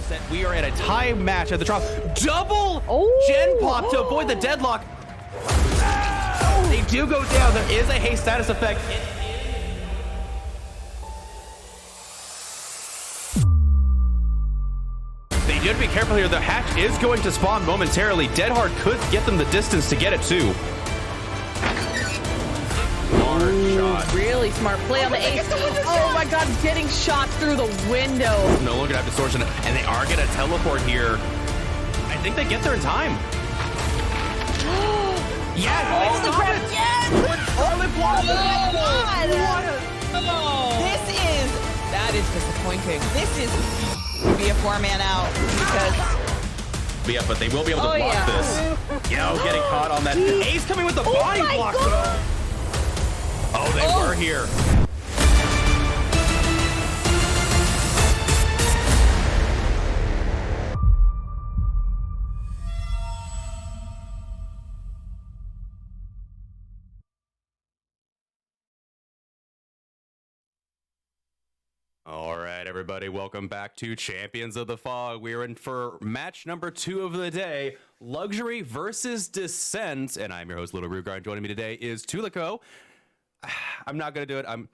100%. We are in a tie match at the trial. Double Oh. gen pop to avoid the deadlock. They do go down. There is a haste status effect. They do have to be careful here. The hatch is going to spawn momentarily. Deadhard could get them the distance to get it too. Smart shot. Really smart play on the ace. Oh my god, getting shot through the window. No longer have distortion, and they are going to teleport here. I think they get there in time. Yes! Oh, the grab again! That is disappointing. This is be a 4-man out because Yeah, but they will be able to block this. Yo, getting caught on that. Ace coming with the body block. Oh, they were here. All right, everybody, welcome back to Champions of the Fog. We're in for match number 2 of the day, Luxury versus Descent, and I'm your host, littlerugaard. Joining me today is JuniKoh. I'm not going to do it. I'm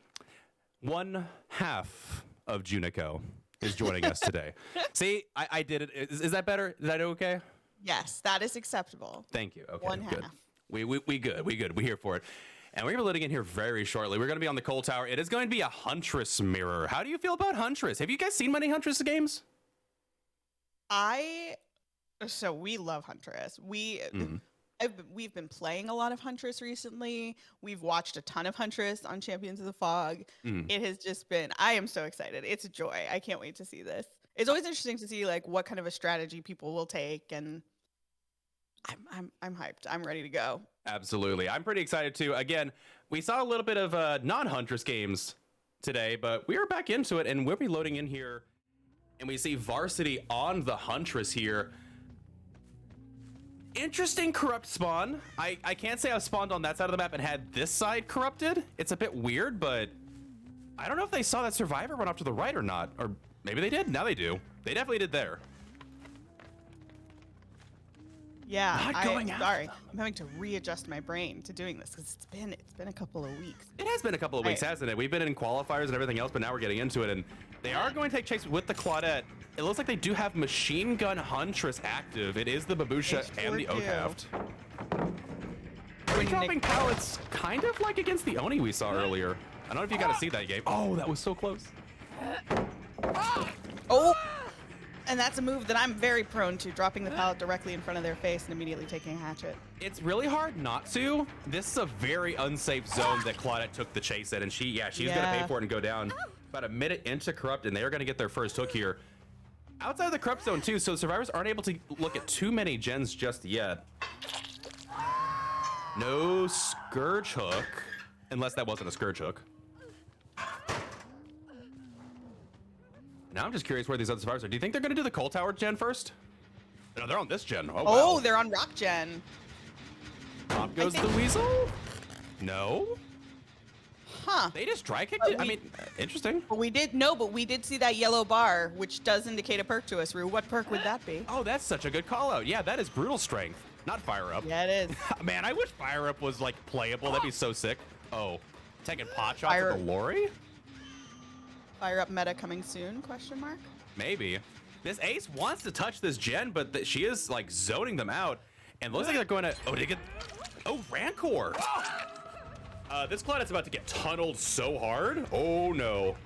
one half of JuniKoh is joining us today. See, I did it. Is that better? Is that okay? yes, that is acceptable. Thank you. Okay, One good. half. We good. We're here for it. And we're going to be loading in here very shortly. We're going to be on the Coal Tower. It is going to be a Huntress mirror. How do you feel about Huntress? Have you guys seen many Huntress games? So we love Huntress. We've been playing a lot of Huntress recently. We've watched a ton of Huntress on Champions of the Fog. It has just been, I am so excited. It's a joy. I can't wait to see this. It's always interesting to see like what kind of a strategy people will take, and I'm hyped. I'm ready to go. Absolutely. I'm pretty excited too. Again, we saw a little bit of non-Huntress games today, but we are back into it, and we'll be loading in here, and we see Varsity on the Huntress here. Interesting corrupt spawn. I can't say I've spawned on that side of the map and had this side corrupted. It's a bit weird, but I don't know if they saw that Survivor run off to the right or not, or maybe they did. Now they do. They definitely did there. Yeah, Not going out. sorry. I'm having to readjust my brain to doing this because it's been a couple of weeks. It has been a couple of weeks, hasn't it? We've been in qualifiers and everything else, but now we're getting into it, and they are going to take chase with the Claudette. It looks like they do have Machine Gun Huntress active. It is the Babusha and the Okaft. Dropping pallets, kind of like against the Oni we saw earlier. I don't know if you got to see that game. Oh, that was so close. Oh! And that's a move that I'm very prone to, dropping the pallet directly in front of their face and immediately taking a hatchet. It's really hard not to. This is a very unsafe zone that Claudette took the chase in, and she's going to pay for it and go down. About a minute into Corrupt, and they are going to get their first hook here. Outside of the Corrupt zone, too, so survivors aren't able to look at too many gens just yet. No Scourge hook, unless that wasn't a Scourge hook. Now I'm just curious where these other survivors are. Do you think they're going to do the Coal Tower gen first? No, they're on this gen. Oh, wow. They're on Rock Gen. Top goes the Weasel? No. Huh. They just dry kicked it? I mean, interesting. But we did see that yellow bar, which does indicate a perk to us, Rue. What perk would that be? Oh, that's such a good call out. Yeah, that is Brutal Strength, not Fire Up. Yeah, it is. Man, I wish Fire Up was like playable. That'd be so sick. Oh, taking pot shots at the Lori? Fire Up meta coming soon, question mark? Maybe. This Ace wants to touch this gen, but she is like zoning them out. And looks like they're going to, Rancor. This Claudette's about to get tunneled so hard. Oh no.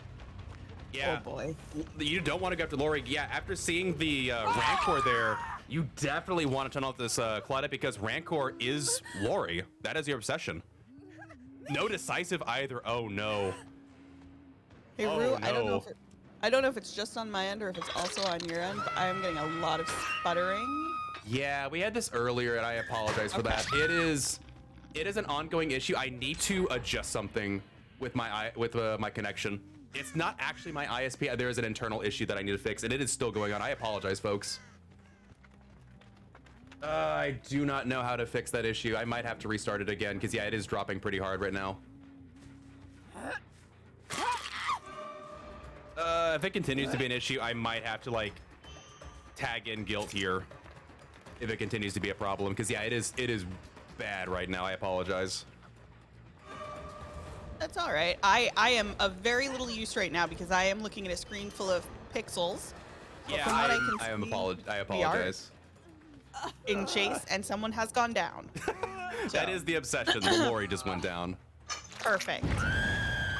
Yeah. Oh boy. You don't want to go after Lori. Yeah, after seeing the Rancor there, you definitely want to tunnel out this Claudette because Rancor is Lori. That is your obsession. No decisive either. Oh no. Hey Rue, I don't know if it's just on my end or if it's also on your end, but I am getting a lot of sputtering. Yeah, we had this earlier, and I apologize for that. It is an ongoing issue. I need to adjust something with my my connection. It's not actually my ISP. There is an internal issue that I need to fix, and it is still going on. I apologize, folks. I do not know how to fix that issue. I might have to restart it again because yeah, it is dropping pretty hard right now. If it continues to be an issue, I might have to like tag in guilt here if it continues to be a problem, because yeah, it is bad right now. I apologize. That's all right. I am of very little use right now because I am looking at a screen full of pixels. But Yeah, from what I see, apologize. in chase, and someone has gone down. That is the obsession. The Lori just went down. Perfect.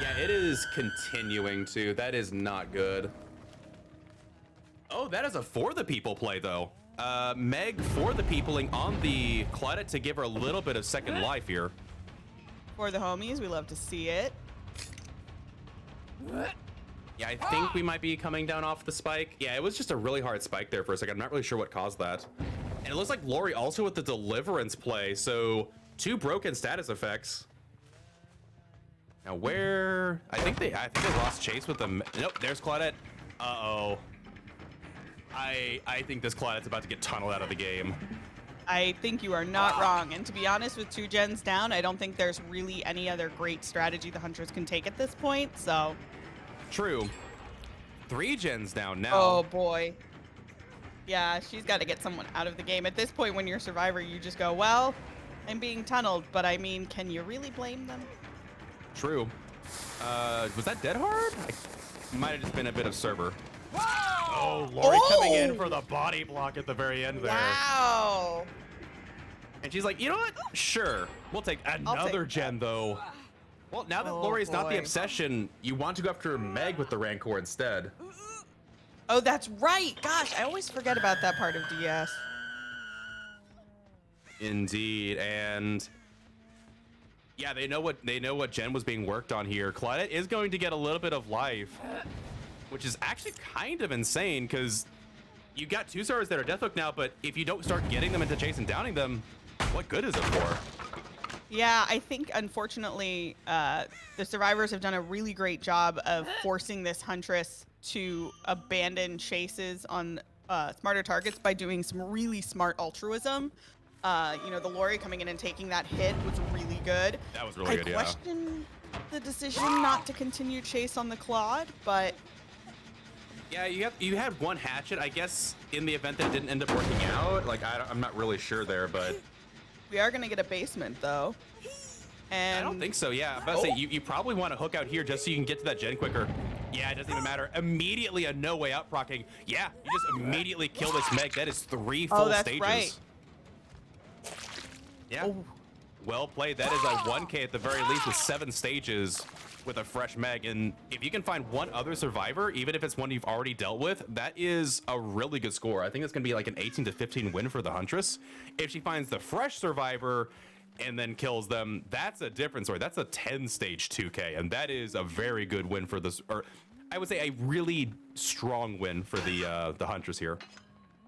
Yeah, it is continuing to. That is not good. Oh, that is a for the people play though. Meg for the peopling on the Claudette to give her a little bit of second life here. For the homies, we love to see it. Yeah, I think we might be coming down off the spike. Yeah, it was just a really hard spike there for a second. I'm not really sure what caused that. And it looks like Lori also with the deliverance play. So 2 broken status effects. Now where? I think they lost chase with them. Nope, there's Claudette. Uh-oh. I think this Claudette's about to get tunneled out of the game. I think you are not wrong. And to be honest, with 2 gens down, I don't think there's really any other great strategy the Hunters can take at this point. So. True. 3 gens down now. Oh boy. Yeah, she's got to get someone out of the game. At this point, when you're a survivor, you just go, well, I'm being tunneled, but I mean, can you really blame them? True. Was that dead hard? Might have just been a bit of server. Oh, Lori coming in for the body block at the very end there. Wow. And she's like, you know what? Sure. We'll take another gen, though. Well, now that Lori's not the boy. obsession, you want to go after Meg with the Rancor instead. Oh, that's right. Gosh, I always forget about that part of DS. Indeed, and yeah, they know what gen was being worked on here. Claudette is going to get a little bit of life, which is actually kind of insane because you got 2 stars that are death hook now, but if you don't start getting them into chase and downing them, what good is it for? Yeah, I think unfortunately the survivors have done a really great job of forcing this Huntress to abandon chases on smarter targets by doing some really smart altruism. You know, the Lori coming in and taking that hit was really good. That was really good, yeah. I question the decision not to continue chase on the Claude, but yeah, you had 1 hatchet, I guess, in the event that it didn't end up working out. Like, I'm not really sure there, but we are going to get a basement, though. And I don't think so, yeah. I'm about to say, you probably want to hook out here just so you can get to that gen quicker. Yeah, it doesn't even matter. Immediately a no way out procking. Yeah, you just immediately kill this Meg. That is 3 full that's stages. Right. Yeah. Oh. Well played. That is a 1K at the very least with 7 stages with a fresh Meg. And if you can find 1 other survivor, even if it's one you've already dealt with, that is a really good score. I think it's going to be like an 18 to 15 win for the Huntress. If she finds the fresh survivor and then kills them, that's a different story. That's a 10 stage 2K. And that is a very good win for this, or I would say a really strong win for the Huntress here.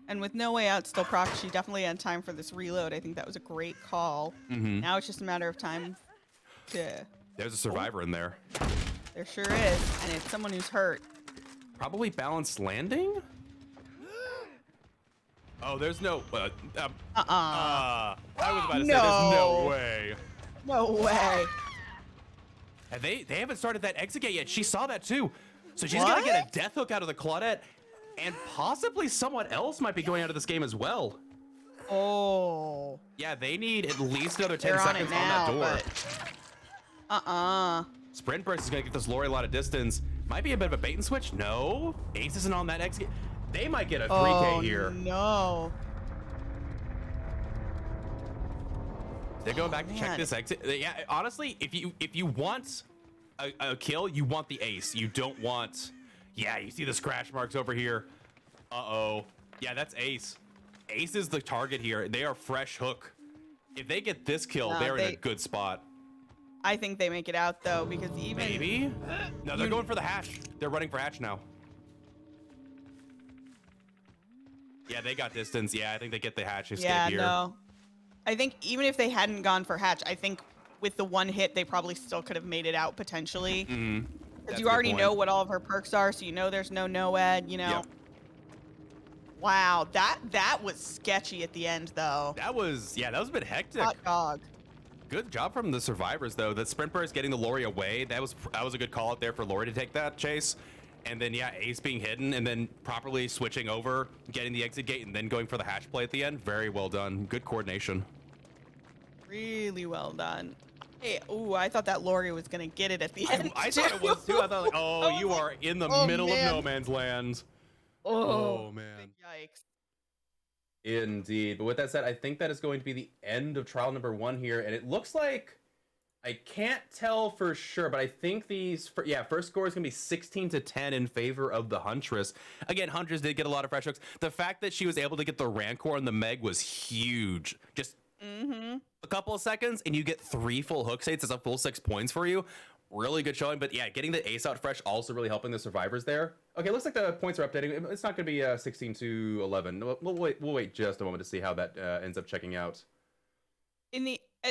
And with no way out still proc, she definitely had time for this reload. I think that was a great call. Now it's just a matter of time to... There's a survivor in there. There sure is, and it's someone who's hurt. Probably balanced landing? Oh, there's no... I was about to say, there's no way. No way. And they haven't started that exit gate yet. She saw that too. So she's going to get a death hook out of the Claudette. And possibly someone else might be going out of this game as well. Oh. Yeah, they need at least another 10 They're seconds on that door. But... Sprint burst is going to get this Lori a lot of distance. Might be a bit of a bait and switch. No. Ace isn't on that exit. They might get a 3K here. No. They're going back to check this exit. Yeah, honestly, if you want a kill, you want the ace. You don't want... Yeah, you see the scratch marks over here. Uh-oh. Yeah, that's ace. Ace is the target here. They are fresh hook. If they get this kill, they're in a good spot. I think they make it out, though, because even... Maybe? No, they're going for the hatch. They're running for hatch now. Yeah, they got distance. Yeah, I think they get the hatch escape here. Yeah, no. I think even if they hadn't gone for hatch, I think with the 1 hit, they probably still could have made it out, potentially. Because you already know what all of her perks are, so you know there's no NOED, you know. Yep. Wow, that was sketchy at the end, though. That was a bit hectic. Hot dog. Good job from the survivors, though. The sprint burst getting the Lori away. That was a good call out there for Lori to take that chase. And then, yeah, ace being hidden and then properly switching over, getting the exit gate, and then going for the hash play at the end. Very well done. Good coordination. Really well done. Hey, ooh, I thought that Lori was gonna get it at the end. I thought it was too. I thought, like, oh, you are in the middle of no man's land. Oh, man. Yikes. Indeed. But with that said, I think that is going to be the end of trial number 1 here. And it looks like, I can't tell for sure, but I think these, first score is going to be 16-10 in favor of the Huntress. Again, Huntress did get a lot of fresh hooks. The fact that she was able to get the Rancor and the Meg was huge. Just a couple of seconds, and you get 3 full hook states. It's a full 6 points for you. Really good showing. But yeah, getting the ace out fresh also really helping the survivors there. Okay, looks like the points are updating. It's not going to be 16-11. We'll wait just a moment to see how that ends up checking out.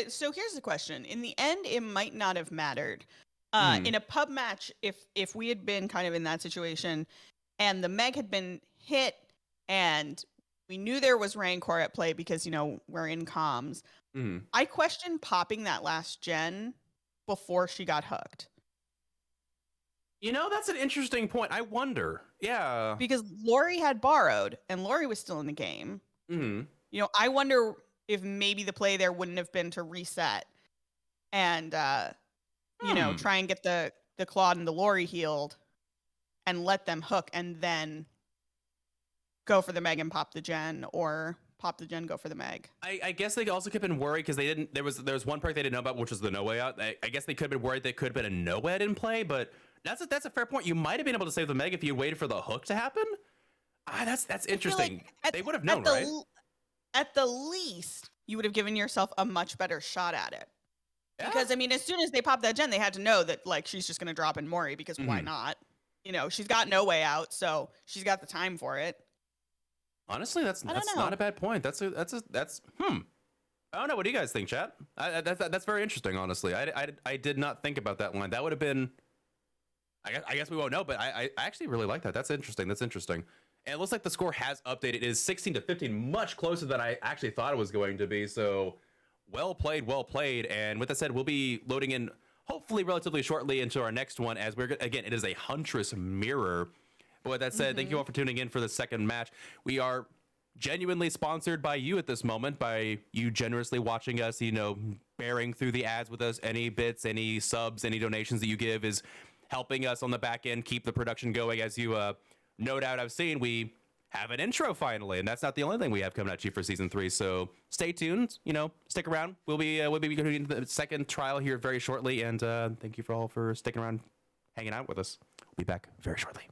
So here's the question. In the end, it might not have mattered. In a pub match, if we had been kind of in that situation and the Meg had been hit and we knew there was Rancor at play because, we're in comms, I questioned popping that last gen before she got hooked. That's an interesting point. I wonder. Yeah. Because Lori had borrowed and Lori was still in the game. I wonder if maybe the play there wouldn't have been to reset and try and get the Claude and the Lori healed and let them hook and then go for the Meg and pop the gen, or pop the gen, go for the Meg. I guess they also could have been worried because they didn't. There was one perk they didn't know about, which was the no way out. I guess they could have been worried there could have been a no ed in play, but that's a fair point. You might have been able to save the Meg if you waited for the hook to happen. That's interesting. They would have known, right? At the least, you would have given yourself a much better shot at it. Yeah. Because, as soon as they popped that gen, they had to know that, she's just going to drop in Mori because why not? She's got no way out, so she's got the time for it. Honestly, that's not a bad point. That's I don't know. What do you guys think, chat? That's very interesting, honestly. I did not think about that line. That would have been, I guess we won't know, but I actually really like that. That's interesting. And it looks like the score has updated. It is 16-15, much closer than I actually thought it was going to be. So, well played. And with that said, we'll be loading in, hopefully relatively shortly, into our next one, as it is a Huntress mirror. But with that said, thank you all for tuning in for the second match. We are genuinely sponsored by you at this moment, by you generously watching us, bearing through the ads with us. Any bits, any subs, any donations that you give is helping us on the back end keep the production going. As you no doubt I've seen, we have an intro finally, and that's not the only thing we have coming at you for season 3. So stay tuned, stick around. We'll be going into the second trial here very shortly, and thank you all for sticking around, hanging out with us. We'll be back very shortly.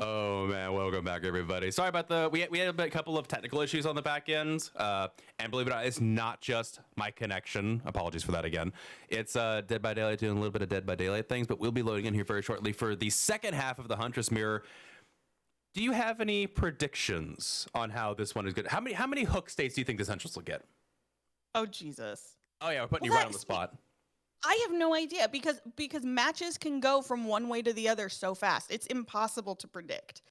Oh man, welcome back everybody. Sorry about we had a couple of technical issues on the back end, and believe it or not, it's not just my connection. Apologies for that again. It's Dead by Daylight doing a little bit of Dead by Daylight things, but we'll be loading in here very shortly for the second half of the Huntress Mirror. Do you have any predictions on how this one is good? How many hook states do you think this Huntress will get? Oh Jesus. Oh yeah, we're putting you right on the spot. I have no idea because matches can go from one way to the other so fast. It's impossible to predict.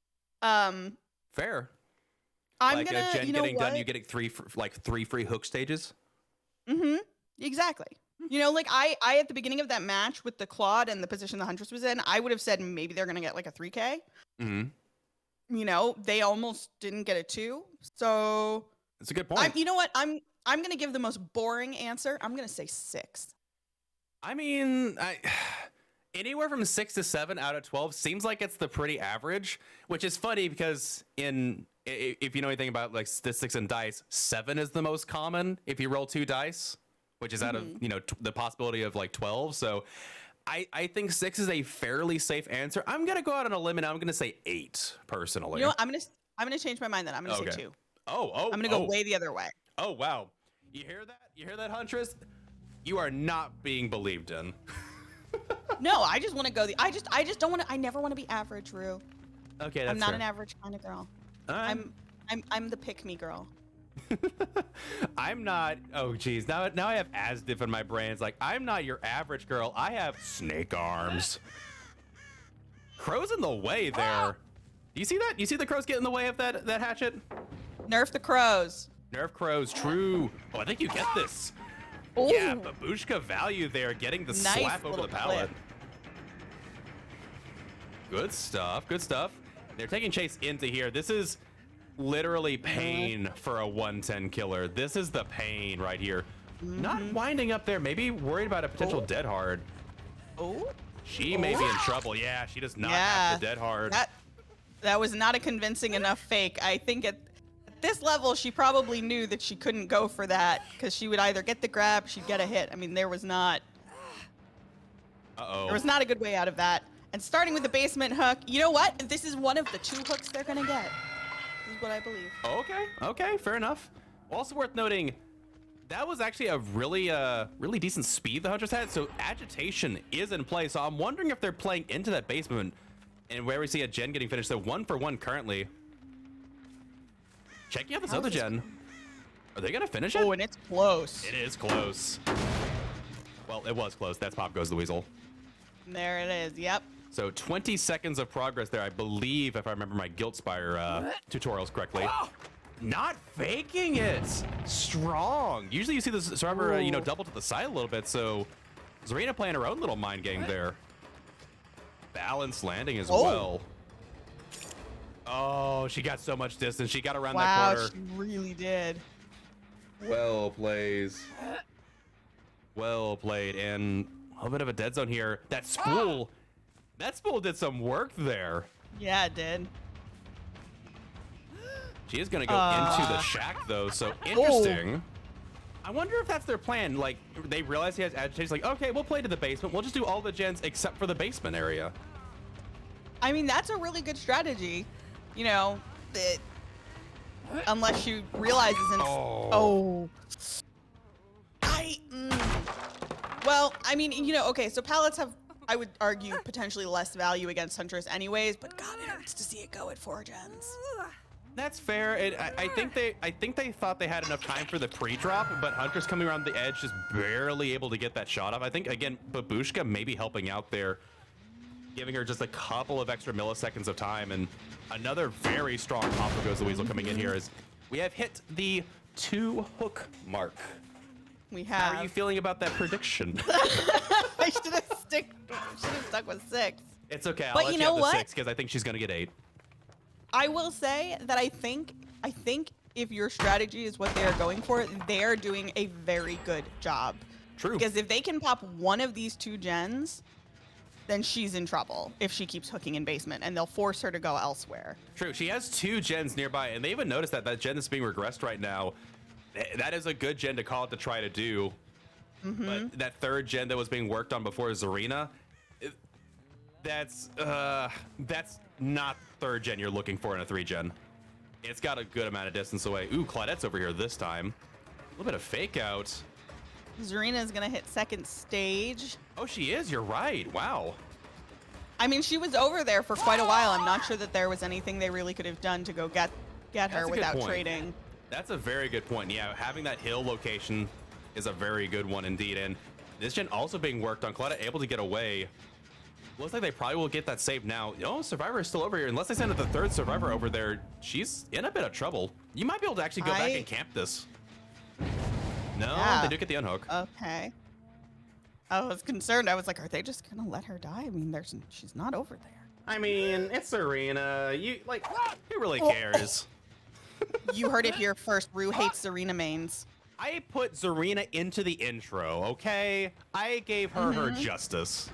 Fair. I'm like gonna, Jen you know getting what? done, you getting three free hook stages. Mm-hmm. Exactly. You know, like I at the beginning of that match with the Claude and the position the Huntress was in, I would have said maybe they're gonna get like a 3K. Mm-hmm. You know, they almost didn't get a 2. So it's a good point. you know what? I'm gonna give the most boring answer. I'm gonna say 6. I mean, anywhere from 6 to 7 out of 12 seems like it's the pretty average, which is funny because if you know anything about like statistics and dice, 7 is the most common if you roll 2 dice, which is out of, you know, the possibility of like 12. So I think 6 is a fairly safe answer. I'm going to go out on a limb and I'm going to say 8 personally. You know what? I'm gonna change my mind then. I'm gonna say 2. I'm I'm gonna go way the other way. Oh, wow. You hear that? You hear that, Huntress? You are not being believed in. No, I just want to go I just don't want to. I never want to be average, Rue. Okay, that's I'm not fair. an average kind of girl. I'm the pick me girl. I'm not. Oh, geez. Now I have Asdiff in my brain. It's like I'm not your average girl. I have snake arms. Crow's in the way there. Do you see that? You see the crows get in the way of that hatchet? Nerf the crows. Nerf crows. True. Oh, I think you get this. Ooh. Yeah, babushka value there, getting the Nice slap over the little pallet. clip. Good stuff. Good stuff. They're taking Chase into here. This is literally pain for a 110 killer. This is the pain right here. Not winding up there. Maybe worried about a potential dead hard. Oh. She may be in trouble. Yeah, she does not have the dead hard. That was not a convincing enough fake. I think at this level, she probably knew that she couldn't go for that because she would either get the grab, she'd get a hit. I mean, there was not a good way out of that. And starting with the basement hook, you know what? This is one of the 2 hooks they're gonna get. This is what I believe. Okay, fair enough. Also worth noting, that was actually a really decent speed the Huntress had, so agitation is in play. So I'm wondering if they're playing into that basement and where we see a gen getting finished. So 1 for 1 currently. Checking out this other gen. Are they gonna finish it? Oh, and it's close. It is close. Well, it was close. That's Pop Goes the Weasel. There it is. Yep. So 20 seconds of progress there, I believe, if I remember my Guilt Spire tutorials correctly. Not faking it. Strong. Usually you see the survivor, you know, double to the side a little bit. So Zarina playing her own little mind game there. Balanced landing as well. Oh, she got so much distance. She got around that corner. Wow, she really did. Well played. Well played. And a little bit of a dead zone here. That spool did some work there. Yeah, it did. She is going to go into the shack, though, so interesting. I wonder if that's their plan. Like, they realize he has agitation. Like, okay, we'll play to the basement. We'll just do all the gens except for the basement area. I mean, that's a really good strategy. You know, unless she realizes. Well, I mean, you know, okay, so pallets have, I would argue, potentially less value against Huntress anyways, but God, it hurts to see it go at 4 gens. That's fair. I think they thought they had enough time for the pre-drop, but Huntress coming around the edge just barely able to get that shot off. I think, again, Babushka maybe helping out there, giving her just a couple of extra milliseconds of time. And another very strong combo goes the Weasel coming in here as we have hit the 2 hook mark. We have. How are you feeling about that prediction? I should have stuck with 6. It's okay. I'll But let you you know have the what? 6 because I think she's going to get 8. I will say that I think if your strategy is what they are going for, they are doing a very good job. True. Because if they can pop one of these 2 gens, then she's in trouble if she keeps hooking in basement, and they'll force her to go elsewhere. True. She has 2 gens nearby, and they even noticed that gen that's being regressed right now, that is a good gen to call it to try to do. But that 3rd gen that was being worked on before Zarina, that's not 3rd gen you're looking for in a 3 gen. It's got a good amount of distance away. Ooh, Claudette's over here this time. A little bit of fake out. Zarina's gonna hit 2nd stage. Oh, she is. You're right. Wow. I mean, she was over there for quite a while. I'm not sure that there was anything they really could have done to go get her a good without point. trading. That's a very good point. Yeah, having that hill location is a very good one indeed. And this gen also being worked on. Claudette able to get away. Looks like they probably will get that save now. Oh, Survivor is still over here. Unless they send the 3rd Survivor over there, she's in a bit of trouble. You might be able to actually go back and camp this. No, Yeah. they do get the unhook. Okay. I was concerned. I was like, are they just gonna let her die? I mean, she's not over there. I mean, it's Arena. Who really cares? You heard it here first. Rue hates Zarina mains. I put Zarina into the intro, okay? I gave her her justice.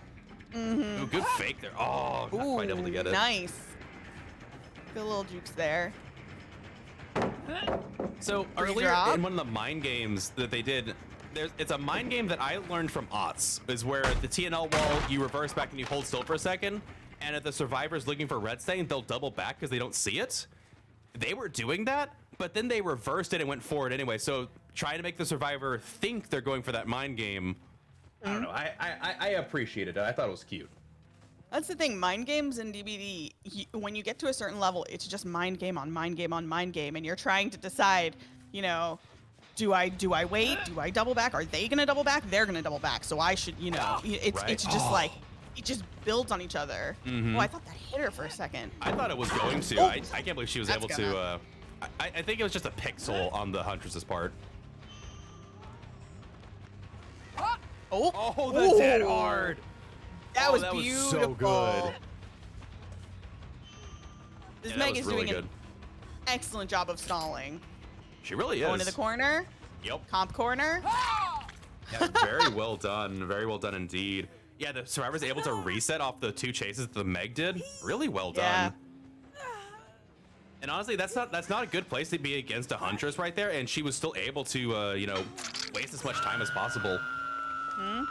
Ooh, good fake there. Oh, not quite able to get it. Nice. Good little jukes there. So earlier in one of the mind games that they did, it's a mind game that I learned from Ots, is where the TNL wall, you reverse back and you hold still for a second, and if the survivor's looking for red stain, they'll double back because they don't see it. They were doing that, but then they reversed it and went forward anyway. So trying to make the survivor think they're going for that mind game, I don't know. I appreciated it. I thought it was cute. That's the thing. Mind games in DBD, when you get to a certain level, it's just mind game on mind game on mind game, and you're trying to decide, you know, do I wait? Do I double back? Are they gonna double back? They're gonna double back. So I should, you know, it's just like it just builds on each other. Oh, I thought that hit her for a second. I thought it was going to. I can't believe she was able to. I think it was just a pixel on the Huntress's part. Oh, the dead hard. That was that beautiful. Was so good. This Yeah, Meg that is was really doing good. an excellent job of stalling. She really is. Going to the corner. Yep. Comp corner. Yeah, very well done. Very well done indeed. Yeah, the survivor's able to reset off the 2 chases that the Meg did. Really well done. Yeah. And honestly, that's not a good place to be against a Huntress right there. And she was still able to, you know, waste as much time as possible. I'm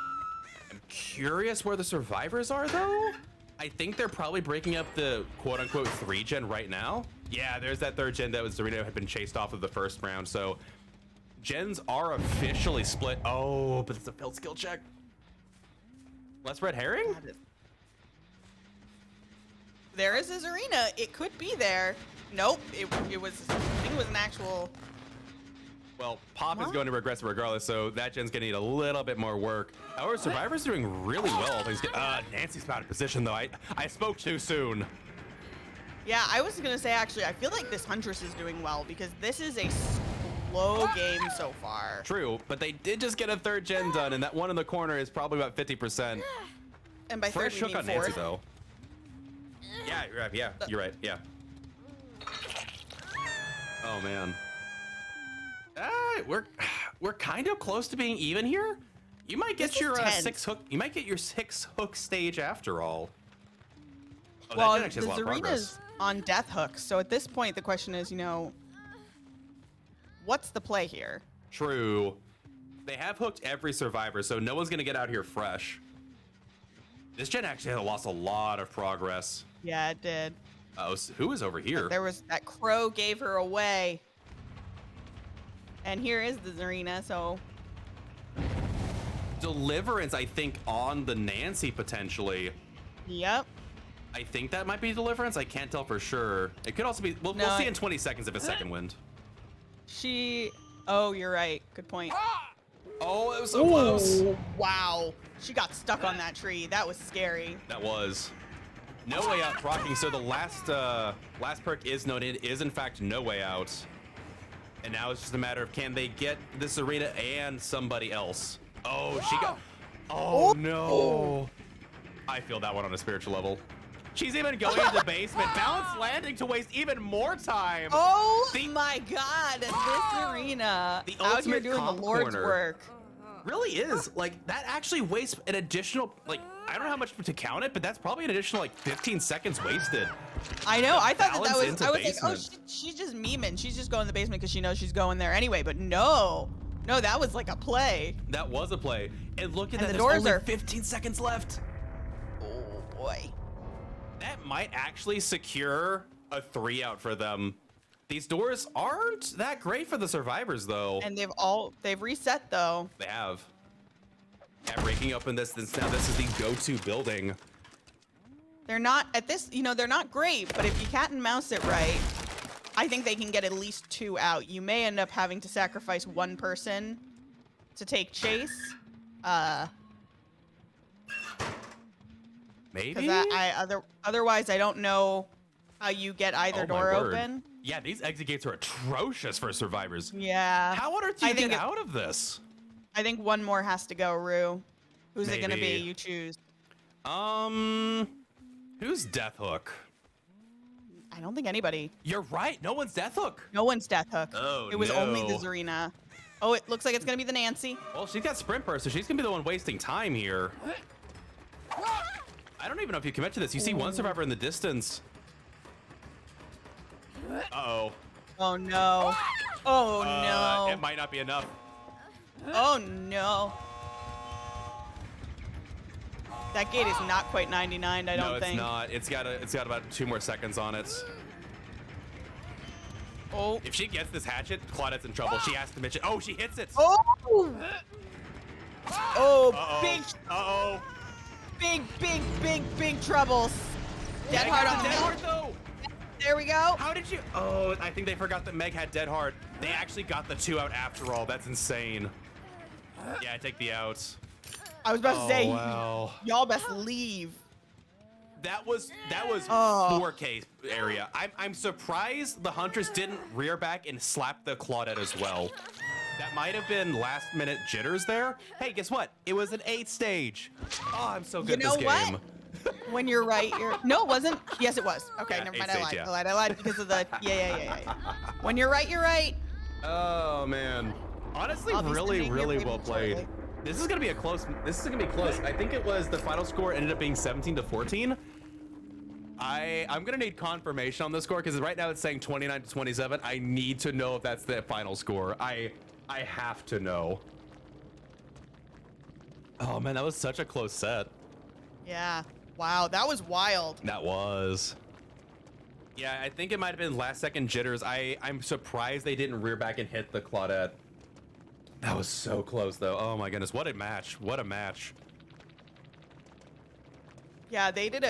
curious where the survivors are, though. I think they're probably breaking up the quote-unquote 3 gen right now. Yeah, there's that 3rd gen that was Zarina had been chased off of the 1st round. So gens are officially split. Oh, but it's a failed skill check. Less red herring? There is a Zarina. It could be there. Nope. I think it was an actual. Well, Pop is What? going to regress regardless, so that gen's gonna need a little bit more work. However, Survivor's doing really well. Nancy's out of position though. I spoke too soon. Yeah, I was gonna say actually, I feel like this Huntress is doing well because this is a slow game so far. True, but they did just get a 3rd gen done, and that one in the corner is probably about 50%. And by Fresh third, we hook mean on Nancy fourth. though. Yeah, you're right. Yeah, you're right. Yeah. Oh man. We're kind of close to being even here. You might get This is your tense. 6 hook. You might get your 6 hook stage after all. Oh, Well, that the actually has a lot of progress. Zarina's on death hooks, so at this point, the question is, what's the play here? True. They have hooked every survivor, so no one's gonna get out here fresh. This gen actually has lost a lot of progress. Yeah, it did. Oh, who is over here? There was that crow gave her away. And here is the Zarina, so Deliverance, I think, on the Nancy potentially. yep. I think that might be Deliverance. I can't tell for sure. It could also be. We'll No, see in 20 seconds if it's second wind. Oh, you're right. Good point. Oh, it was so close. Ooh, wow. She got stuck on that tree. That was scary. That was. No Way Out rocking. So the last perk is noted is in fact No Way Out. And now it's just a matter of can they get this arena and somebody else. Oh, she got. Oh no. I feel that one on a spiritual level. She's even going into the basement. Balance landing to waste even more time. Oh my God. This arena The out here ultimate doing the comp Lord's corner. work. Really is. Like, that actually wastes an additional, like, I don't know how much to count it, but that's probably an additional, like, 15 seconds wasted. I know. I thought that Balance was. into I was like, oh, basement. she's just memeing. She's just going in the basement because she knows she's going there anyway. But no, that was like a play. That was a play. And look at And that. the There's doors only are- 15 seconds left. Oh boy. That might actually secure a 3 out for them. These doors aren't that great for the survivors, though. And they've reset though. They have. Yeah, breaking open this now. This is the go-to building. They're not at this. They're not great. But if you cat and mouse it right, I think they can get at least 2 out. You may end up having to sacrifice one person to take chase. Maybe. Because otherwise I don't know how you get either Oh, my door word. open. Yeah, these exit gates are atrocious for survivors. Yeah. How on earth do I you think get it- out of this? I think one more has to go, Rue. Who's it gonna be? Maybe. You choose. Who's Death Hook? I don't think anybody. You're right. No one's Death Hook. No one's Death Hook. Oh, It was only the no. Zarina. Oh, it looks like it's gonna be the Nancy. Well, she's got Sprint Burst, so she's gonna be the one wasting time here. I don't even know if you commit to this. You see one survivor in the distance. Uh-oh. Oh no. Oh no. It might not be enough. Oh no. That gate is not quite 99, I don't No, it's think. not. It's got about 2 more seconds on it. Oh. If she gets this hatchet, Claudette's in trouble. She has to mention. Oh, she hits it. Oh. Oh, Uh-oh. big troubles. Dead hard on the Dead middle. hard though. There we go. How did you? Oh, I think they forgot that Meg had Dead Hard. They actually got the 2 out after all. That's insane. Yeah, I take the outs. I was about to say, Wow. y'all best leave. That was Oh. 4K area. I'm surprised the Huntress didn't rear back and slap the Claudette as well. That might have been last minute jitters there. Hey, guess what? It was an 8 stage. Oh, I'm so good You at this know what? game. When you're right, No, it wasn't. Yes, it was. Okay, Yeah, never 8 mind. stage, yeah. I lied because of the. Yeah. When you're right, you're right. Oh man. Honestly, I'll be really, sending your really payment well played. shortly. This is gonna be close. I think it was the final score ended up being 17-14. I'm gonna need confirmation on the score because right now it's saying 29-27. I need to know if that's the final score. I have to know. Oh man, that was such a close set. Yeah. Wow, that was wild. That was. Yeah, I think it might have been last second jitters. I'm surprised they didn't rear back and hit the Claudette. That was so close though. Oh my goodness, what a match. What a match. Yeah, they did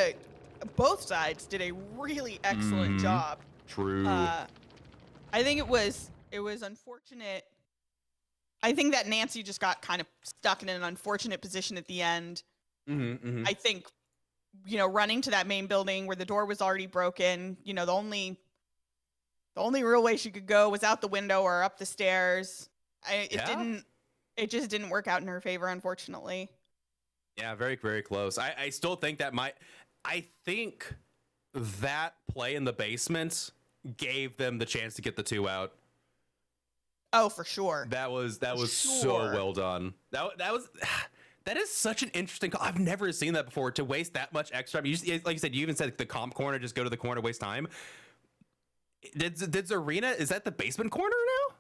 both sides did a really excellent job. True. I think it was unfortunate I think that Nancy just got kind of stuck in an unfortunate position at the end. I think, running to that main building where the door was already broken, the only real way she could go was out the window or up the stairs. It just didn't work out in her favor, unfortunately. Yeah, very, very close. I still think I think that play in the basement gave them the chance to get the 2 out. Oh, for sure. That was so well done. That is such an interesting call. I've never seen that before, to waste that much extra time. Like you said, you even said the comp corner, just go to the corner, waste time. Did Zarina, is that the basement corner now?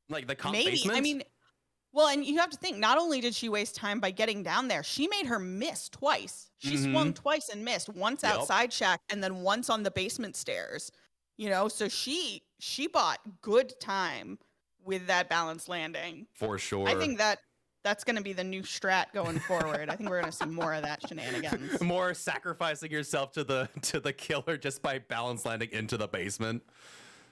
Like the comp basement? I mean, well, and you have to think, not only did she waste time by getting down there, she made her miss twice. She swung twice and missed, once outside Shack and then once on the basement stairs. So she bought good time with that balanced landing. For sure. I think that's going to be the new strat going forward. I think we're going to see more of that shenanigans. More sacrificing yourself to the killer just by balance landing into the basement.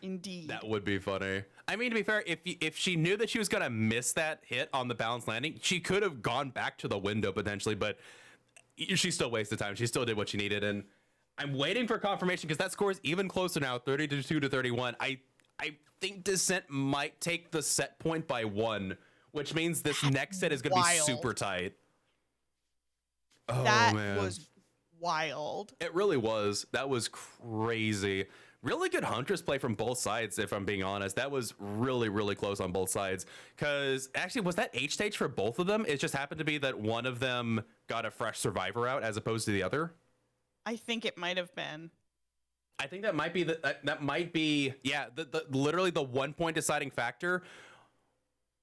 Indeed. That would be funny. I mean, to be fair, if she knew that she was going to miss that hit on the balance landing, she could have gone back to the window potentially, but she still wasted time. She still did what she needed, and I'm waiting for confirmation because that score is even closer now, 32 to 31. I think Descent might take the set point by 1, which means this next set is going to be super tight. Oh, that man. Was wild. It really was. That was crazy. Really good Huntress play from both sides, if I'm being honest. That was really, really close on both sides. Because actually, was that H stage for both of them? It just happened to be that one of them got a fresh survivor out as opposed to the other. I think it might have been. I think that might be literally the 1 point deciding factor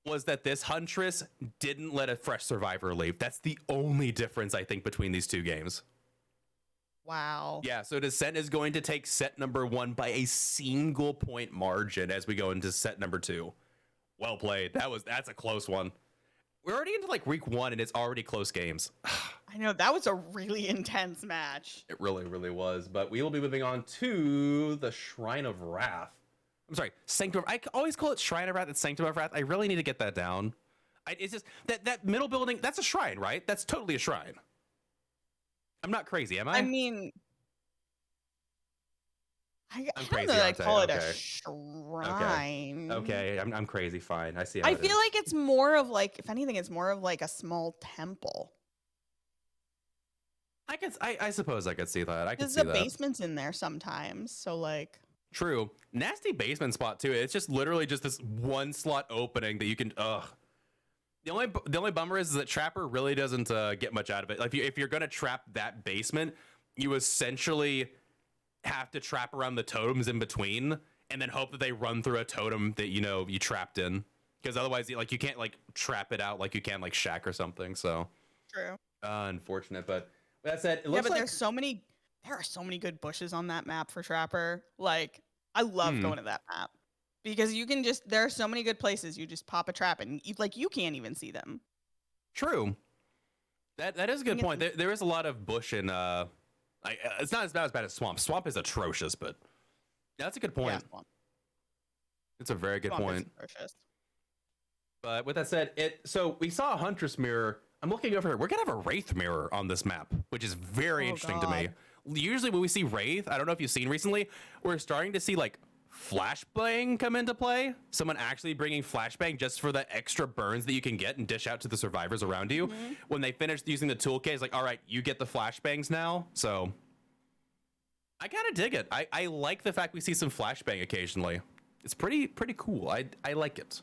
was that this Huntress didn't let a fresh survivor leave. That's the only difference, I think, between these 2 games. Wow. Yeah, so Descent is going to take set number 1 by a single point margin as we go into set number 2. Well played. That's a close one. We're already into like week 1 and it's already close games. I know, that was a really intense match. It really, really was. But we will be moving on to the Shrine of Wrath. I'm sorry, Sanctum. I always call it Shrine of Wrath and Sanctum of Wrath. I really need to get that down. It's just that middle building, that's a shrine, right? That's totally a shrine. I'm not crazy, am I? I mean, I I'm don't crazy, know that I aren't I? call it Okay. a shrine. Okay, I'm crazy. Fine, I see. How I it feel is. like it's more of like, if anything, it's more of like a small temple. I suppose I could see that. I could Because see the that. basement's in there sometimes, so like. True. Nasty basement spot too. It's just literally just this one slot opening that you can. Ugh. The only bummer is that Trapper really doesn't get much out of it. Like if you're gonna trap that basement, you essentially have to trap around the totems in between, and then hope that they run through a totem that you trapped in. Because otherwise, you can't like trap it out like you can like Shack or something. So True. unfortunate, but with that said, it Yeah, looks but like there are so many good bushes on that map for Trapper. Like, I love going to that map. Because you can there are so many good places. You just pop a trap and you can't even see them. True. That is a good point. There is a lot of bush in it's not as bad as Swamp. Swamp is atrocious, but that's a good point. Yeah, It's a very good Swamp is point. atrocious. But with that said, so we saw a Huntress mirror. I'm looking over here. We're gonna have a Wraith mirror on this map, which is very interesting to me. Usually when we see Wraith, I don't know if you've seen recently, we're starting to see like flashbang come into play. Someone actually bringing flashbang just for the extra burns that you can get and dish out to the survivors around you. When they finish using the toolkit, it's like, all right, you get the flashbangs now. So I kind of dig it. I like the fact we see some flashbang occasionally. It's pretty cool. I like it.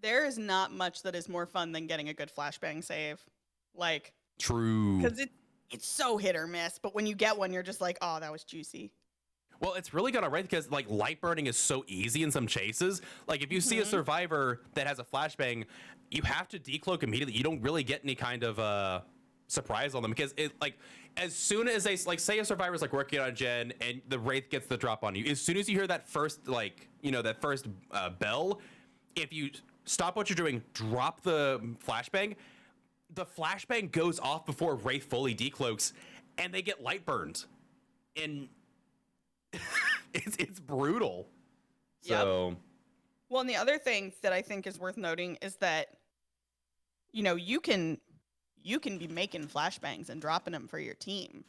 There is not much that is more fun than getting a good flashbang save. Like, True. because it's so hit or miss, but when you get one, you're just like, oh, that was juicy. Well, it's really good, right? Because like light burning is so easy in some chases. Like if you see a survivor that has a flashbang, you have to decloak immediately. You don't really get any kind of surprise on them because it like as soon as they like say a survivor's like working on Jen and the Wraith gets the drop on you, as soon as you hear that first that first bell, if you stop what you're doing, drop the flashbang goes off before Wraith fully decloaks, and they get light burned, and it's brutal. So Well, and the other thing that I think is worth noting is that, you can be making flashbangs and dropping them for your team.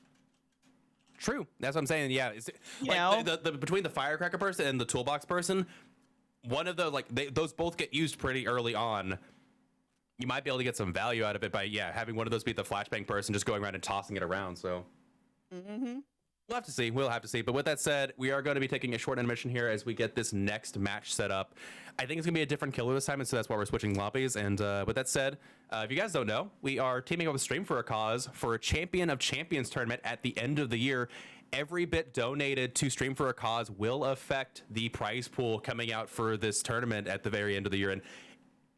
True. That's what I'm saying. Yeah. You Like know? the between the firecracker person and the toolbox person, one of the those both get used pretty early on. You might be able to get some value out of it by having one of those be the flashbang person, just going around and tossing it around. So we'll have to see. We'll have to see. But with that said, we are going to be taking a short intermission here as we get this next match set up. I think it's going to be a different killer this time, and so that's why we're switching lobbies. And with that said, if you guys don't know, we are teaming up with Stream for a Cause for a Champion of Champions tournament at the end of the year. Every bit donated to Stream for a Cause will affect the prize pool coming out for this tournament at the very end of the year. And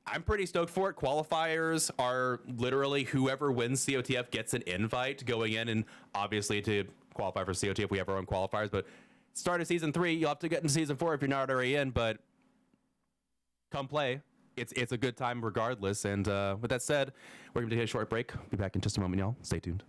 I'm pretty stoked for it. Qualifiers are literally whoever wins COTF gets an invite going in, and obviously to qualify for COTF, we have our own qualifiers. But start of season 3, you'll have to get into season 4 if you're not already in. But come play. It's a good time regardless. And with that said, we're going to take a short break. Be back in just a moment, y'all. Stay tuned.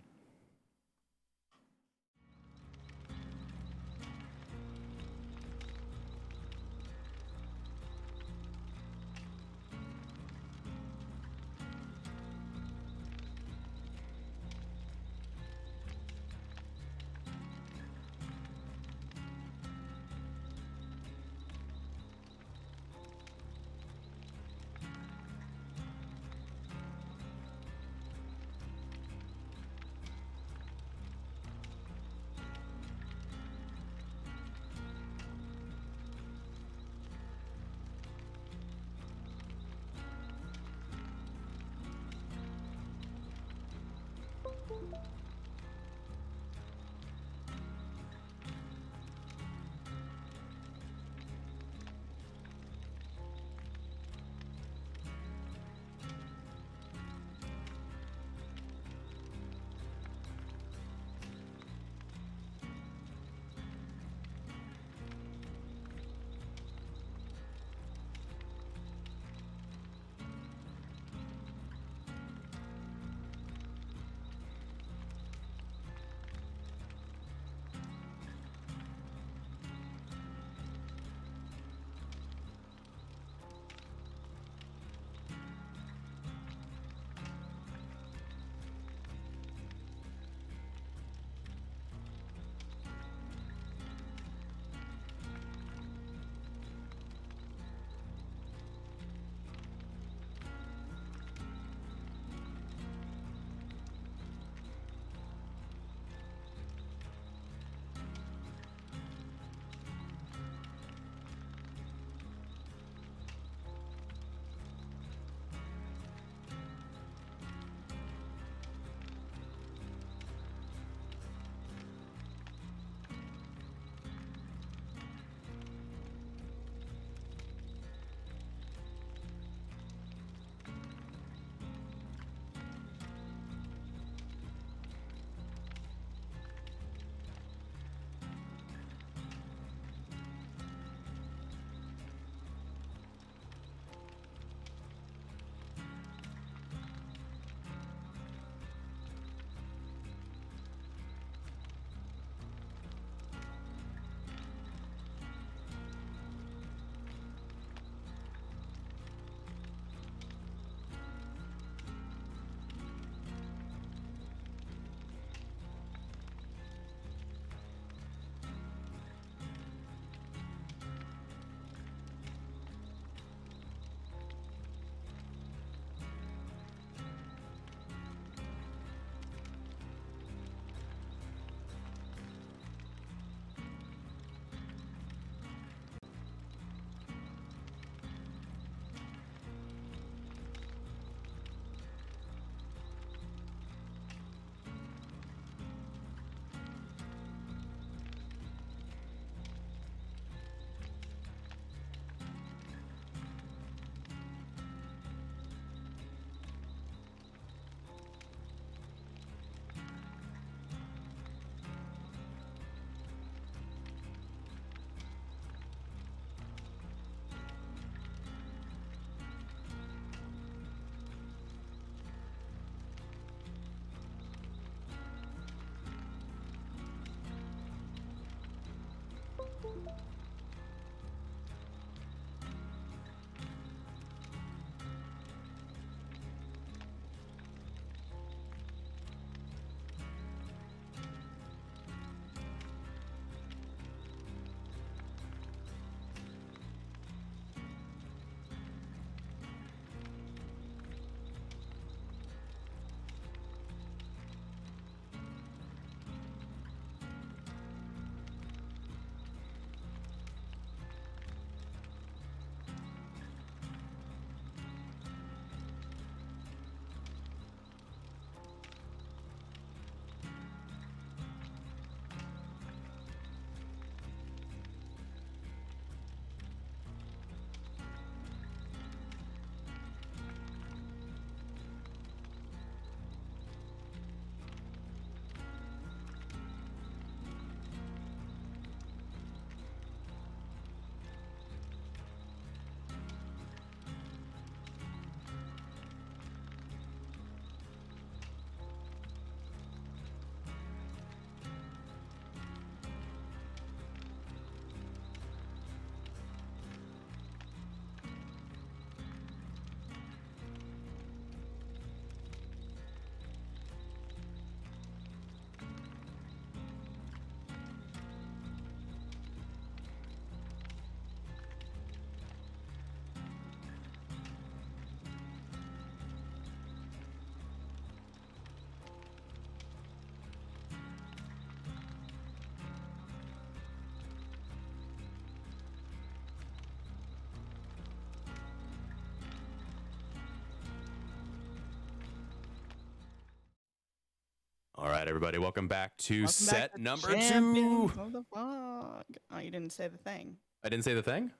right, everybody, welcome back to Welcome back set to number Champions 2. of the Fog. Oh, you didn't say the thing. I didn't say the thing?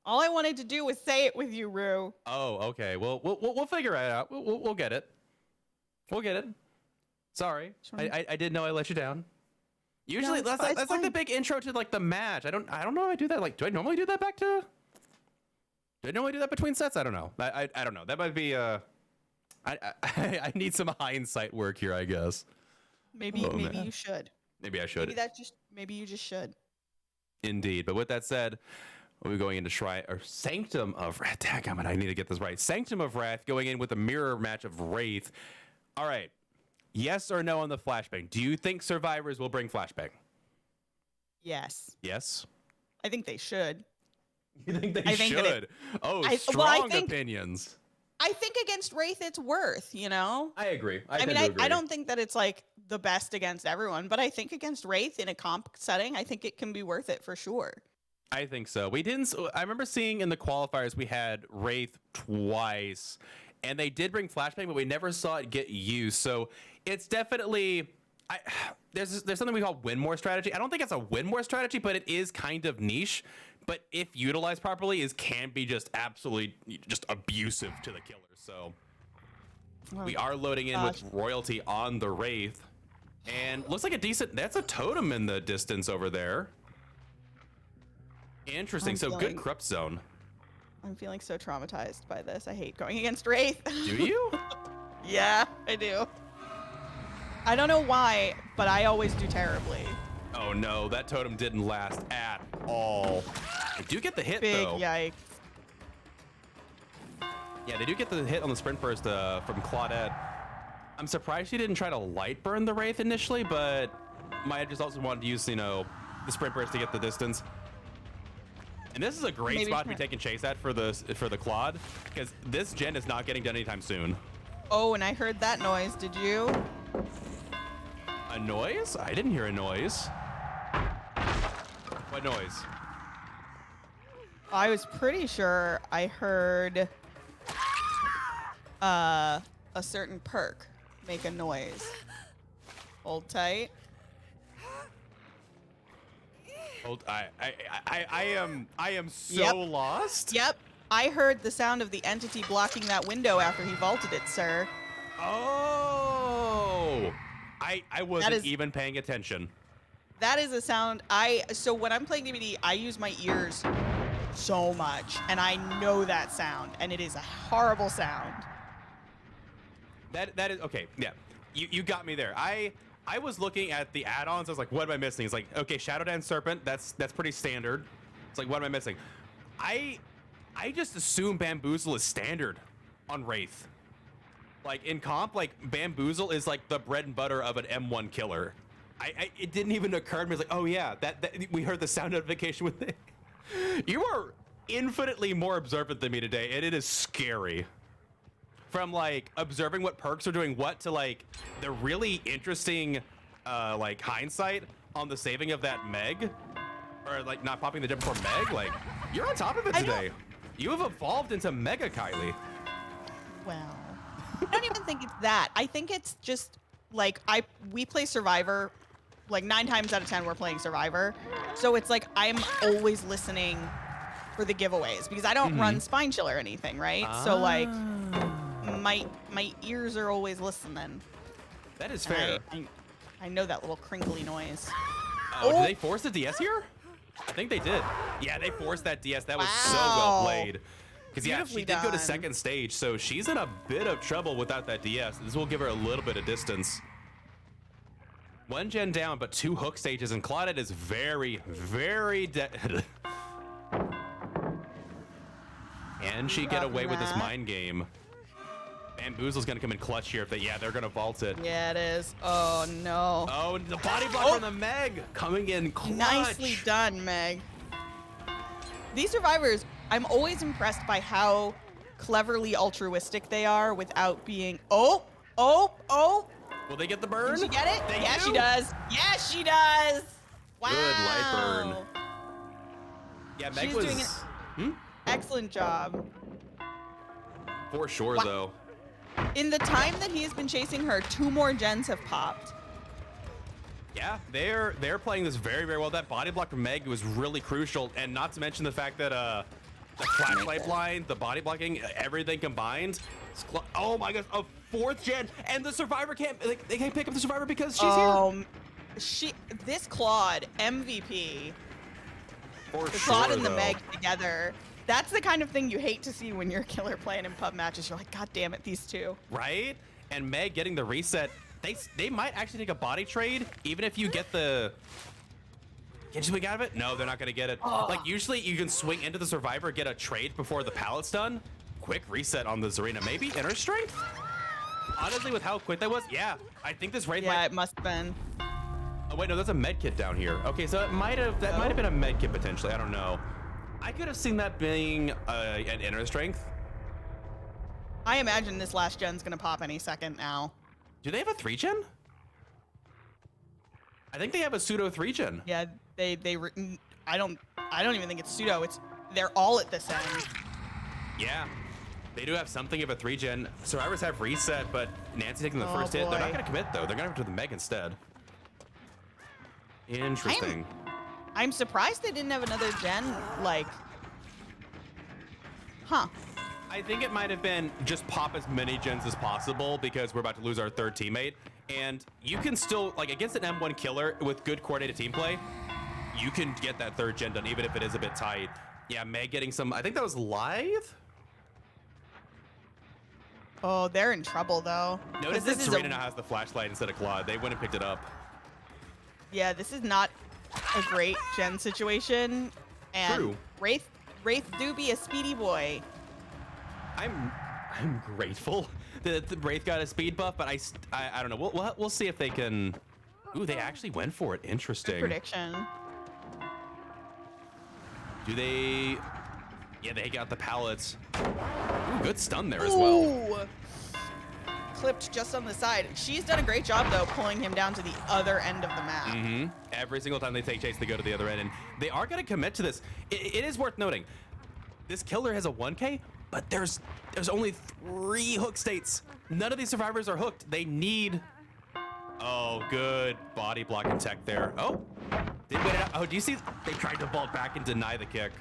All I wanted to do was say it with you, Rue. Oh, okay. Well, we'll figure it out. We'll get it. We'll get it. Sorry, I didn't know I let you down. Usually, No, that's like the big intro to like the match. I don't know. If I do that. Like, do I normally do that back to? Do I normally do that between sets? I don't know. I don't know. That might be I need some hindsight work here, I guess. Maybe you should. Maybe I should. Maybe you just should. Indeed. But with that said, we're going into Sanctum of Wrath. Daggum, I need to get this right. Sanctum of Wrath going in with a mirror match of Wraith. All right. Yes or no on the flashbang? Do you think survivors will bring flashbang? Yes. Yes. I think they should. You think they should? Strong opinions. I think against Wraith it's worth, you know? I agree. I don't think that it's like the best against everyone, but I think against Wraith in a comp setting, I think it can be worth it for sure. I think so. I remember seeing in the qualifiers we had Wraith twice, and they did bring flashbang, but we never saw it get used. So it's definitely there's something we call win more strategy. I don't think it's a win more strategy, but it is kind of niche. But if utilized properly, can be just absolutely just abusive to the killer. So we are loading in with royalty on the Wraith, and looks like that's a totem in the distance over there. Interesting. So good corrupt zone. I'm feeling so traumatized by this. I hate going against Wraith. Do you? Yeah, I do. I don't know why, but I always do terribly. Oh no, that totem didn't last at all. They do get the hit though. Big yikes. Yeah, they do get the hit on the sprint burst from Claudette. I'm surprised she didn't try to light burn the Wraith initially, but might just also wanted to use, the sprint burst to get the distance. And this is a great spot to be taking chase at for the Claude, because this gen is not getting done anytime soon. Oh, and I heard that noise. Did you? A noise? I didn't hear a noise. What noise? I was pretty sure I heard a certain perk make a noise. Hold tight. I am so lost. Yep. I heard the sound of the entity blocking that window after he vaulted it, sir. Oh. I wasn't even paying attention. That is a sound so when I'm playing DBD, I use my ears so much, and I know that sound, and it is a horrible sound. That is okay. Yeah, you got me there. I was looking at the add-ons. I was like, what am I missing? It's like, okay, Shadow Dance Serpent. That's pretty standard. It's like, what am I missing? I just assume Bamboozle is standard on Wraith. Like in comp, like Bamboozle is like the bread and butter of an M1 killer. It didn't even occur to me. It's like, oh yeah, that we heard the sound notification with it. You are infinitely more observant than me today, and it is scary. From like observing what perks are doing what to like the really interesting like hindsight on the saving of that Meg, or like not popping the jump before Meg. Like you're on top of it today. You have evolved into Mega Kylie. Well, I don't even think it's that. I think it's just like we play Survivor, like 9 times out of 10 we're playing Survivor. So it's like I'm always listening for the giveaways because I don't run Spine Chill or anything, right? So like my ears are always listening. That is fair. I know that little crinkly noise. Oh, did they force the DS here? I think they did. Yeah, they forced that DS. That was so well played. Because yeah, she did go to second stage, so she's in a bit of trouble without that DS. This will give her a little bit of distance. 1 gen down, but 2 hook stages, and Claudette is very, very dead. Can she get away with this mind game? Bamboozle's gonna come in clutch here if they're gonna vault it. Yeah, it is. Oh no. Oh, the body block from the Meg coming in clutch. Nicely done, Meg. These survivors, I'm always impressed by how cleverly altruistic they are without being, oh. Will they get the burn? Did she get it? Yeah, she does. Yes, she does. Wow. Good light burn. Yeah, Meg was doing an excellent job. For sure, though. In the time that he has been chasing her, 2 more gens have popped. Yeah, they're playing this very, very well. That body block from Meg was really crucial, and not to mention the fact that the flashlight blind, the body blocking, everything combined. Oh my gosh, a 4th gen, and the survivor can't. They can't pick up the survivor because she's here. This Claude MVP. For The sure, Claude and the though. Meg together. That's the kind of thing you hate to see when you're a killer playing in pub matches. You're like, God damn it, these two. Right? And Meg getting the reset. They might actually take a body trade, even if you get the. Can you swing out of it? No, they're not gonna get it. Like usually you can swing into the survivor, get a trade before the pallet's done. Quick reset on the Zarina. Maybe inner strength? Honestly, with how quick that was, yeah. I think this raid Yeah, it must have been. Oh wait, no, that's a med kit down here. Okay, so that might have been a med kit potentially. I don't know. I could have seen that being an inner strength. I imagine this last gen's gonna pop any second now. Do they have a 3-gen? I think they have a pseudo 3-gen. Yeah, I don't even think it's pseudo. They're all at this end. Yeah, they do have something of a 3-gen. Survivors have reset, but Nancy taking the Oh, first hit. They're not boy. gonna commit though. They're gonna have to do the Meg instead. Interesting. I'm surprised they didn't have another gen, like... Huh. I think it might have been just pop as many gens as possible because we're about to lose our 3rd teammate. And you can still, like against an M1 killer with good coordinated team play, you can get that 3rd gen done even if it is a bit tight. Yeah, Meg getting some, I think that was live? Oh, they're in trouble, though. 'Cause Notice that this is Serena now has the flashlight instead of Claude. They went and picked it up. Yeah, this is not a great gen situation. And True. Wraith do be a speedy boy. I'm grateful that the Wraith got a speed buff, but I don't know. We'll see if they can. Ooh, they actually went for it. Interesting. Good prediction. Do they? Yeah, they got the pallets. Ooh, good stun there as well. Ooh. Clipped just on the side. She's done a great job, though, pulling him down to the other end of the map. Every single time they take chase, they go to the other end, and they are going to commit to this. It is worth noting, this killer has a 1K, but there's only 3 hook states. None of these survivors are hooked. They need. Oh, good body blocking tech there. Oh, they waited out. Oh, do you see? They tried to vault back and deny the kick.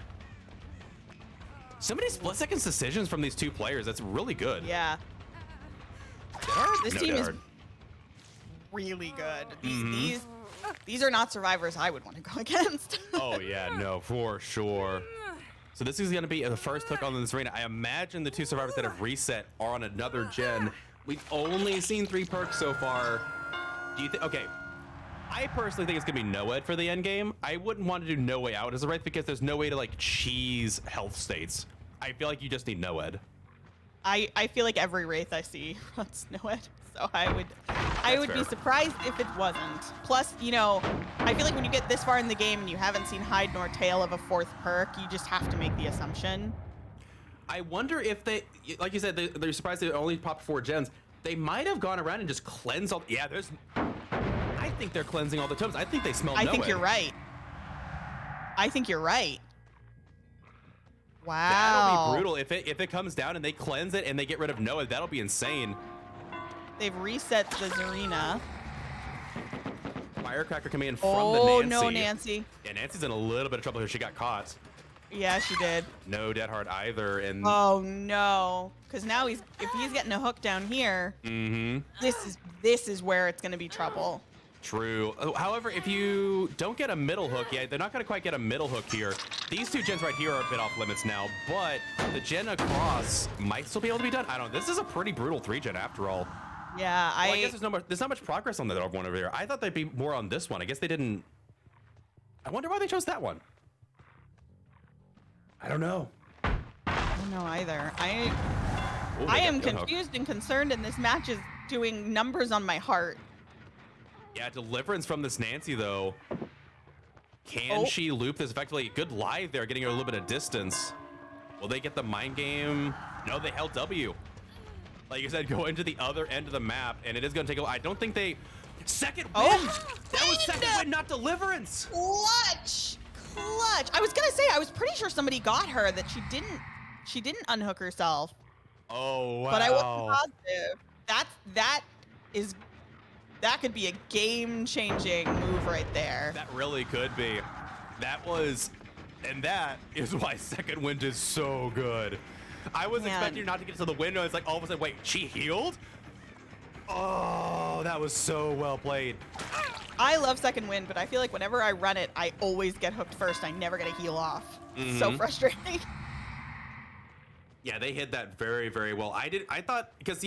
So many split seconds decisions from these 2 players. That's really good. Yeah. This No, team is Deadhard. really good. These are not survivors I would want to go against. Oh yeah, no, for sure. So this is going to be the first hook on this arena. I imagine the 2 survivors that have reset are on another gen. We've only seen 3 perks so far. Do you think? Okay, I personally think it's going to be no-ed for the end game. I wouldn't want to do no way out as a Wraith because there's no way to like cheese health states. I feel like you just need no-ed. I feel like every Wraith I see runs Noed, so I would fair. be surprised if it wasn't. Plus, you know, I feel like when you get this far in the game and you haven't seen hide nor tail of a 4th perk, you just have to make the assumption. I wonder if they, like you said, they're surprised they only popped 4 gens. They might have gone around and just cleansed all. Yeah, there's. I think they're cleansing all the tomes. I think they smell. I think you're right. I think you're right. Wow. That'll be brutal if it comes down and they cleanse it and they get rid of Noah. That'll be insane. They've reset the Zarina. Firecracker coming in from the Oh Nancy. no, Nancy. Yeah, Nancy's in a little bit of trouble here. She got caught. Yeah, she did. No Deadhard either. And Oh no, because now if he's getting a hook down here, this is where it's gonna be trouble. True. However, if you don't get a middle hook yet, they're not going to quite get a middle hook here. These 2 gens right here are a bit off limits now, but the gen across might still be able to be done. I don't know. This is a pretty brutal 3-gen after all. Yeah, Well, I guess there's not much progress on the other one over here. I thought they'd be more on this one. I guess they didn't. I wonder why they chose that one. I don't know. I don't know either. Ooh, I they am got gun hook. confused and concerned, and this match is doing numbers on my heart. Yeah, deliverance from this Nancy, though. Can she loop this effectively? Good live there, getting her a little bit of distance. Will they get the mind game? No, they held W. Like you said, go into the other end of the map, and it is going to take a while. I don't think they... Second win! That was second win, not deliverance! Clutch! Clutch! I was going to say, I was pretty sure somebody got her, that she didn't unhook herself. Oh, wow. But I wasn't positive. That could be a game-changing move right there. That really could be. And that is why second wind is so good. I was expecting her not to get to the window. It's like all of a sudden, wait, she healed? Oh, that was so well played. I love second wind, but I feel like whenever I run it, I always get hooked first. I never get a heal off. So frustrating. Yeah, they hit that very, very well. I thought, because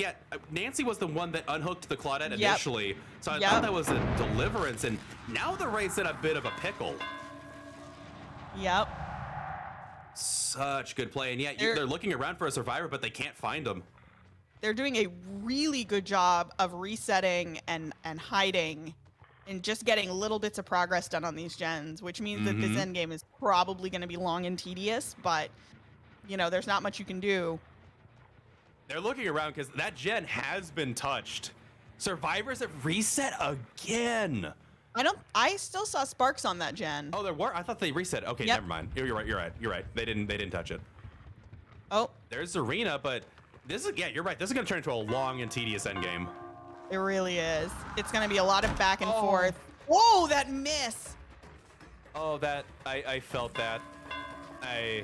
Nancy was the one that unhooked the Claudette initially. So I thought that was a deliverance, and now the Wraith's in a bit of a pickle. Yep. Such good play. And they're looking around for a survivor, but they can't find him. They're doing a really good job of resetting and hiding and just getting little bits of progress done on these gens, which means that this end game is probably going to be long and tedious, but you know, there's not much you can do. They're looking around because that gen has been touched. Survivors have reset again. I still saw sparks on that gen. Oh, there were? I thought they reset. Okay, never mind. You're right. They didn't touch it. Oh. There's Zarina, but this is, you're right. This is going to turn into a long and tedious end game. It really is. It's going to be a lot of back and forth. Whoa, that miss. Oh, I felt that.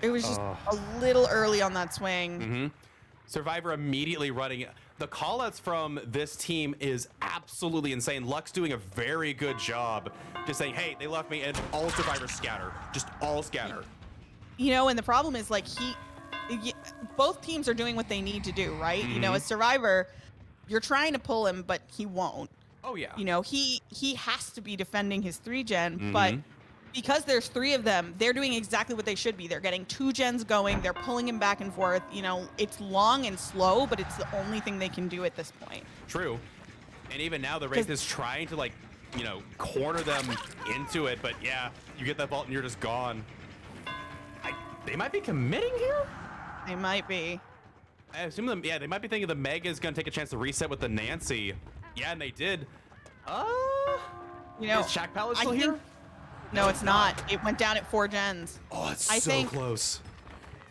It was just a little early on that swing. Survivor immediately running. The callouts from this team is absolutely insane. Luck's doing a very good job just saying, hey, they left me, and all survivors scatter. Just all scatter. You know, and the problem is, like, both teams are doing what they need to do, right? You know, as Survivor, you're trying to pull him, but he won't. Oh, yeah. You know, he has to be defending his 3-gen, but because there's 3 of them, they're doing exactly what they should be. They're getting 2 gens going. They're pulling him back and forth. You know, it's long and slow, but it's the only thing they can do at this point. True. And even now, the Wraith is trying to, like, you know, corner them into it. But yeah, you get that vault and you're just gone. They might be committing here? They might be. I assume they might be thinking the Meg is going to take a chance to reset with the Nancy. Yeah, and they did. You know, is Shack Palace still here? No, it's not. It went down at 4 gens. Oh, it's so close.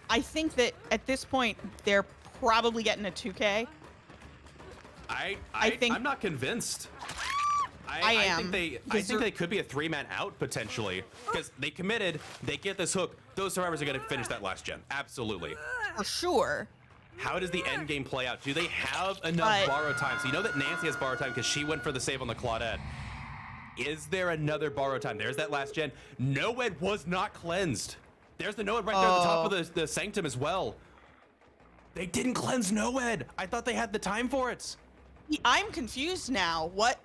I think that at this point, they're probably getting a 2K. I'm not convinced. I am. I think they could be a 3-man out potentially because they committed. They get this hook. Those survivors are going to finish that last gen. Absolutely. For sure. How does the end game play out? Do they have enough borrow time? So you know that Nancy has borrow time because she went for the save on the Claudette. Is there another borrow time? There's that last gen. Noed was not cleansed. There's the Noed right there at the top of the Sanctum as well. They didn't cleanse Noed. I thought they had the time for it. I'm confused now. What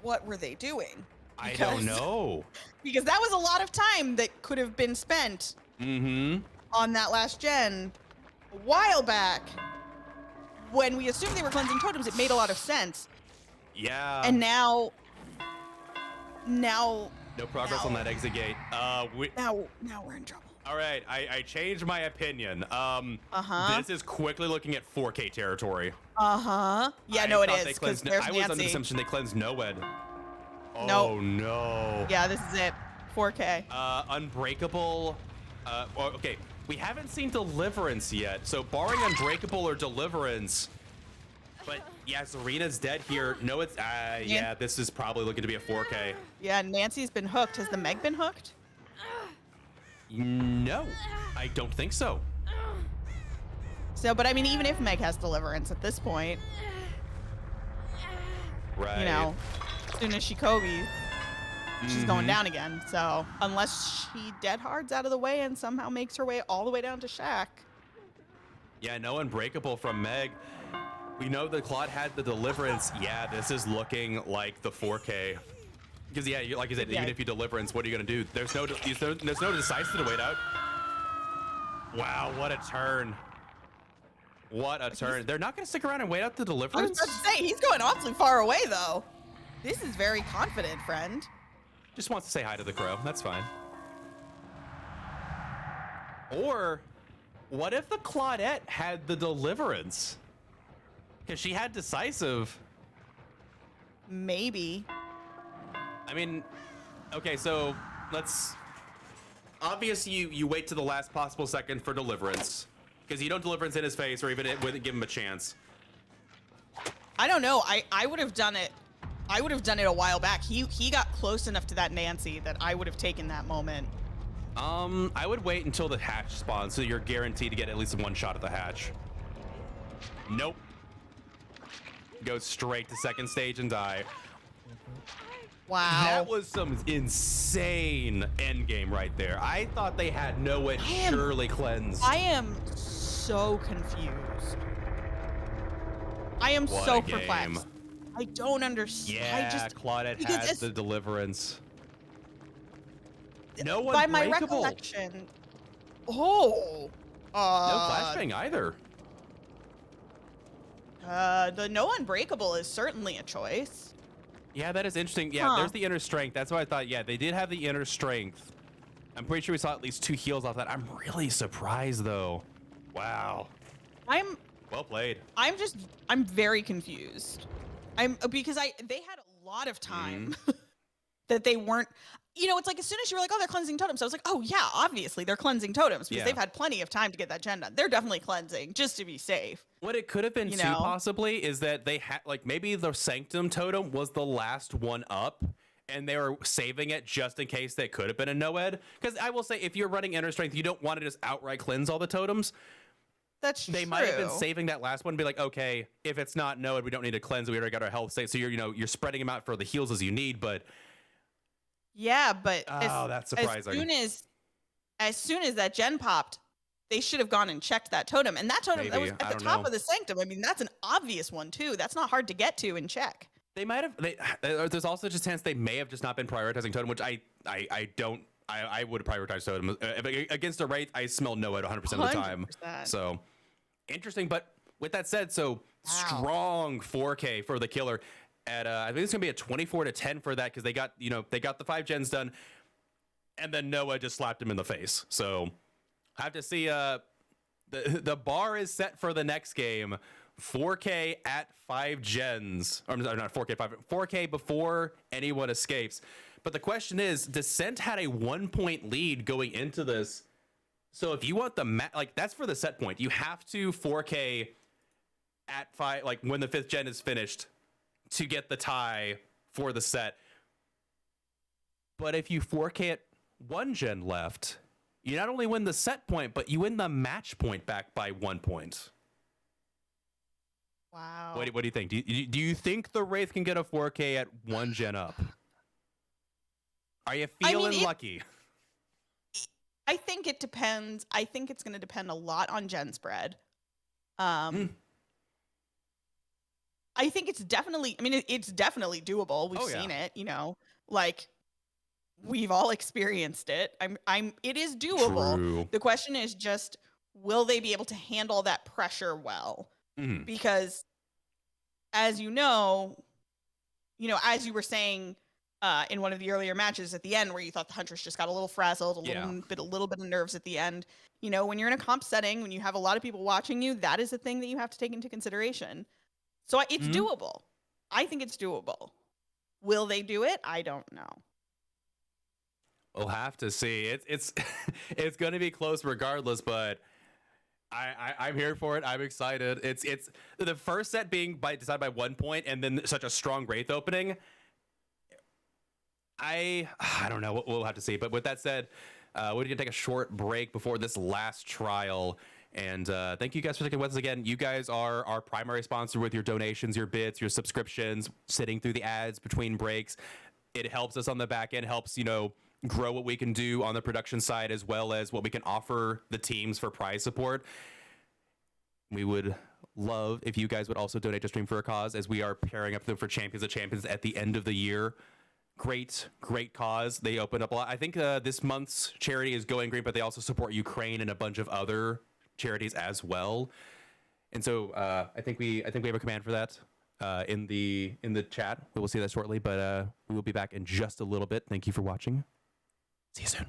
were they doing? I don't know. Because that was a lot of time that could have been spent on that last gen a while back. When we assumed they were cleansing totems, it made a lot of sense. Yeah. And now no progress on that exit gate. Now we're in trouble. All right, I changed my opinion. This is quickly looking at 4K territory. Yeah, no, it is. Because there's I was under the assumption they cleansed Noed. Oh Nope. no. Yeah, this is it. 4K. Unbreakable. Okay, we haven't seen Deliverance yet, so barring Unbreakable or Deliverance. But yeah, Zarina's dead here. No, it's yeah, this is probably looking to be a 4K. Yeah, Nancy's been hooked. Has the Meg been hooked? No, I don't think so. So, but I mean, even if Meg has Deliverance at this point, right? You know, as soon as she Kobe, she's going down again. So unless she dead hards out of the way and somehow makes her way all the way down to Shack. Yeah, no Unbreakable from Meg. We know the Claude had the Deliverance. Yeah, this is looking like the 4K. Because yeah, like you said, even if you Deliverance, what are you gonna do? There's no decisive to wait out. Wow, what a turn! What a turn! They're not gonna stick around and wait out the Deliverance. I was about to say he's going awfully far away though. This is very confident, friend. Just wants to say hi to the crow. That's fine. Or what if the Claudette had the Deliverance? Because she had decisive. Maybe. I mean, okay, so let's. Obviously, you wait to the last possible second for Deliverance, because you don't Deliverance in his face or even give him a chance. I don't know. I would have done it I would have done it a while back. He got close enough to that Nancy that I would have taken that moment. I would wait until the hatch spawns so you're guaranteed to get at least one shot at the hatch. Nope. Go straight to second stage and die. Wow. That was some insane endgame right there. I thought they had Noah surely cleansed. I am so confused. I am What so a game. perplexed. I don't understand. Yeah, Claudette had the deliverance. No By my unbreakable. recollection. Oh. No flashbang either. The no unbreakable is certainly a choice. Yeah, that is interesting. Yeah, there's the inner strength. That's what I thought. Yeah, they did have the inner strength. I'm pretty sure we saw at least 2 heals off that. I'm really surprised though. Wow. Well played. I'm very confused. Because they had a lot of time that they weren't, it's like as soon as you were like, oh, they're cleansing totems, I was like, oh yeah, obviously they're cleansing totems because they've had plenty of time to get that gen done. They're definitely cleansing just to be safe. What it could have been too possibly is that they had like maybe the Sanctum totem was the last one up and they were saving it just in case that could have been a no-ed. Because I will say if you're running inner strength, you don't want to just outright cleanse all the totems. That's true. They might have been saving that last one and be like, okay, if it's not no-ed, we don't need to cleanse. We already got our health state. So you're spreading them out for the heals as you need, but yeah, but that's surprising. As soon as that gen popped, they should have gone and checked that totem. And that totem that was at the top of the Sanctum. I mean, that's an obvious one too. That's not hard to get to and check. They might have. There's also just a chance they may have just not been prioritizing totem, which I would prioritize totem against a wraith. I smell no-ed 100% of the time. 100%. So interesting. But with that said, strong 4K for the killer. At I think it's gonna be a 24-10 for that because they got the 5 gens done, and then Noah just slapped him in the face. So I have to see. The bar is set for the next game. 4K at 5 gens, or not 4K 4K before anyone escapes. But the question is, Descent had a 1-point lead going into this. So if you want that's for the set point. You have to 4K at 5, like when the 5th gen is finished, to get the tie for the set. But if you 4K at 1 gen left, you not only win the set point, but you win the match point back by 1 point. Wow. What do you think? Do you think the Wraith can get a 4K at 1 gen up? Are you feeling lucky? I think it depends. I think it's going to depend a lot on gen spread. I think it's definitely doable. We've seen it, like we've all experienced it. It is doable. True. The question is just, will they be able to handle that pressure well? Because as you know, as you were saying in one of the earlier matches at the end where you thought the Huntress just got a little frazzled, a little bit of nerves at the end. When you're in a comp setting, when you have a lot of people watching you, that is a thing that you have to take into consideration. So it's doable. I think it's doable. Will they do it? I don't know. We'll have to see. It's it's going to be close regardless, but I'm here for it. I'm excited. It's the first set being decided by 1 point, and then such a strong Wraith opening. I don't know. We'll have to see. But with that said, we're going to take a short break before this last trial. And thank you guys for sticking with us again. You guys are our primary sponsor with your donations, your bits, your subscriptions, sitting through the ads between breaks. It helps us on the back end, helps, grow what we can do on the production side, as well as what we can offer the teams for prize support. We would love if you guys would also donate to Stream for a Cause, as we are pairing up them for Champions of Champions at the end of the year. Great cause. They opened up a lot. I think this month's charity is Going Green, but they also support Ukraine and a bunch of other charities as well. And so I think we have a command for that in the chat. We will see that shortly, but we will be back in just a little bit. Thank you for watching. See you soon.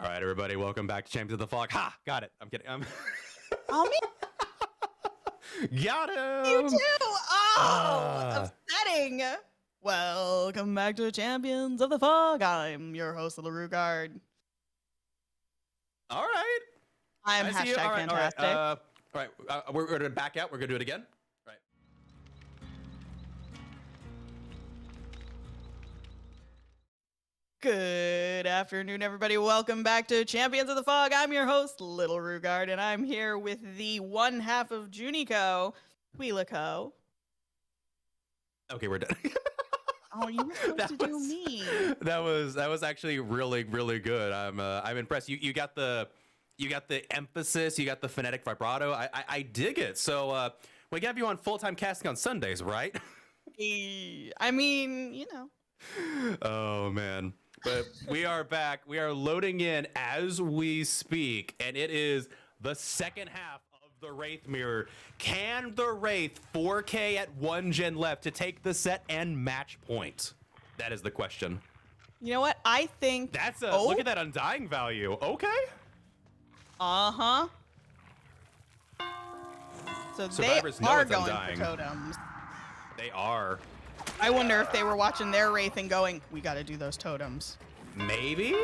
All right, everybody, welcome back to Champions of the Fog. Ha! Got it. I'm kidding. Oh, me Got him! you too. Oh, upsetting. Welcome back to Champions of the Fog. I'm your host, littlerugaard. All right. I'm I see you. hashtag All right, fantastic. All right. We're going to back out. We're going to do it again. Right. Good afternoon, everybody. Welcome back to Champions of the Fog. I'm your host, littlerugaard, and I'm here with the one half of JuniKoh, JuniKoh. Okay, we're done. Oh, you were supposed to do me. That was actually really, really good. I'm impressed. You got the emphasis. You got the phonetic vibrato. I dig it. So we have you on full-time casting on Sundays, right? I mean, you know. Oh man. But we are back. We are loading in as we speak, and it is the second half of the Wraith Mirror. Can the Wraith 4K at 1 gen left to take the set and match point? That is the question. You know what? I think That's a look at that undying value. Okay. Uh-huh. So Survivors they know are it's going undying. for totems. They are. I wonder if they were watching their Wraith and going, we got to do those totems. Maybe.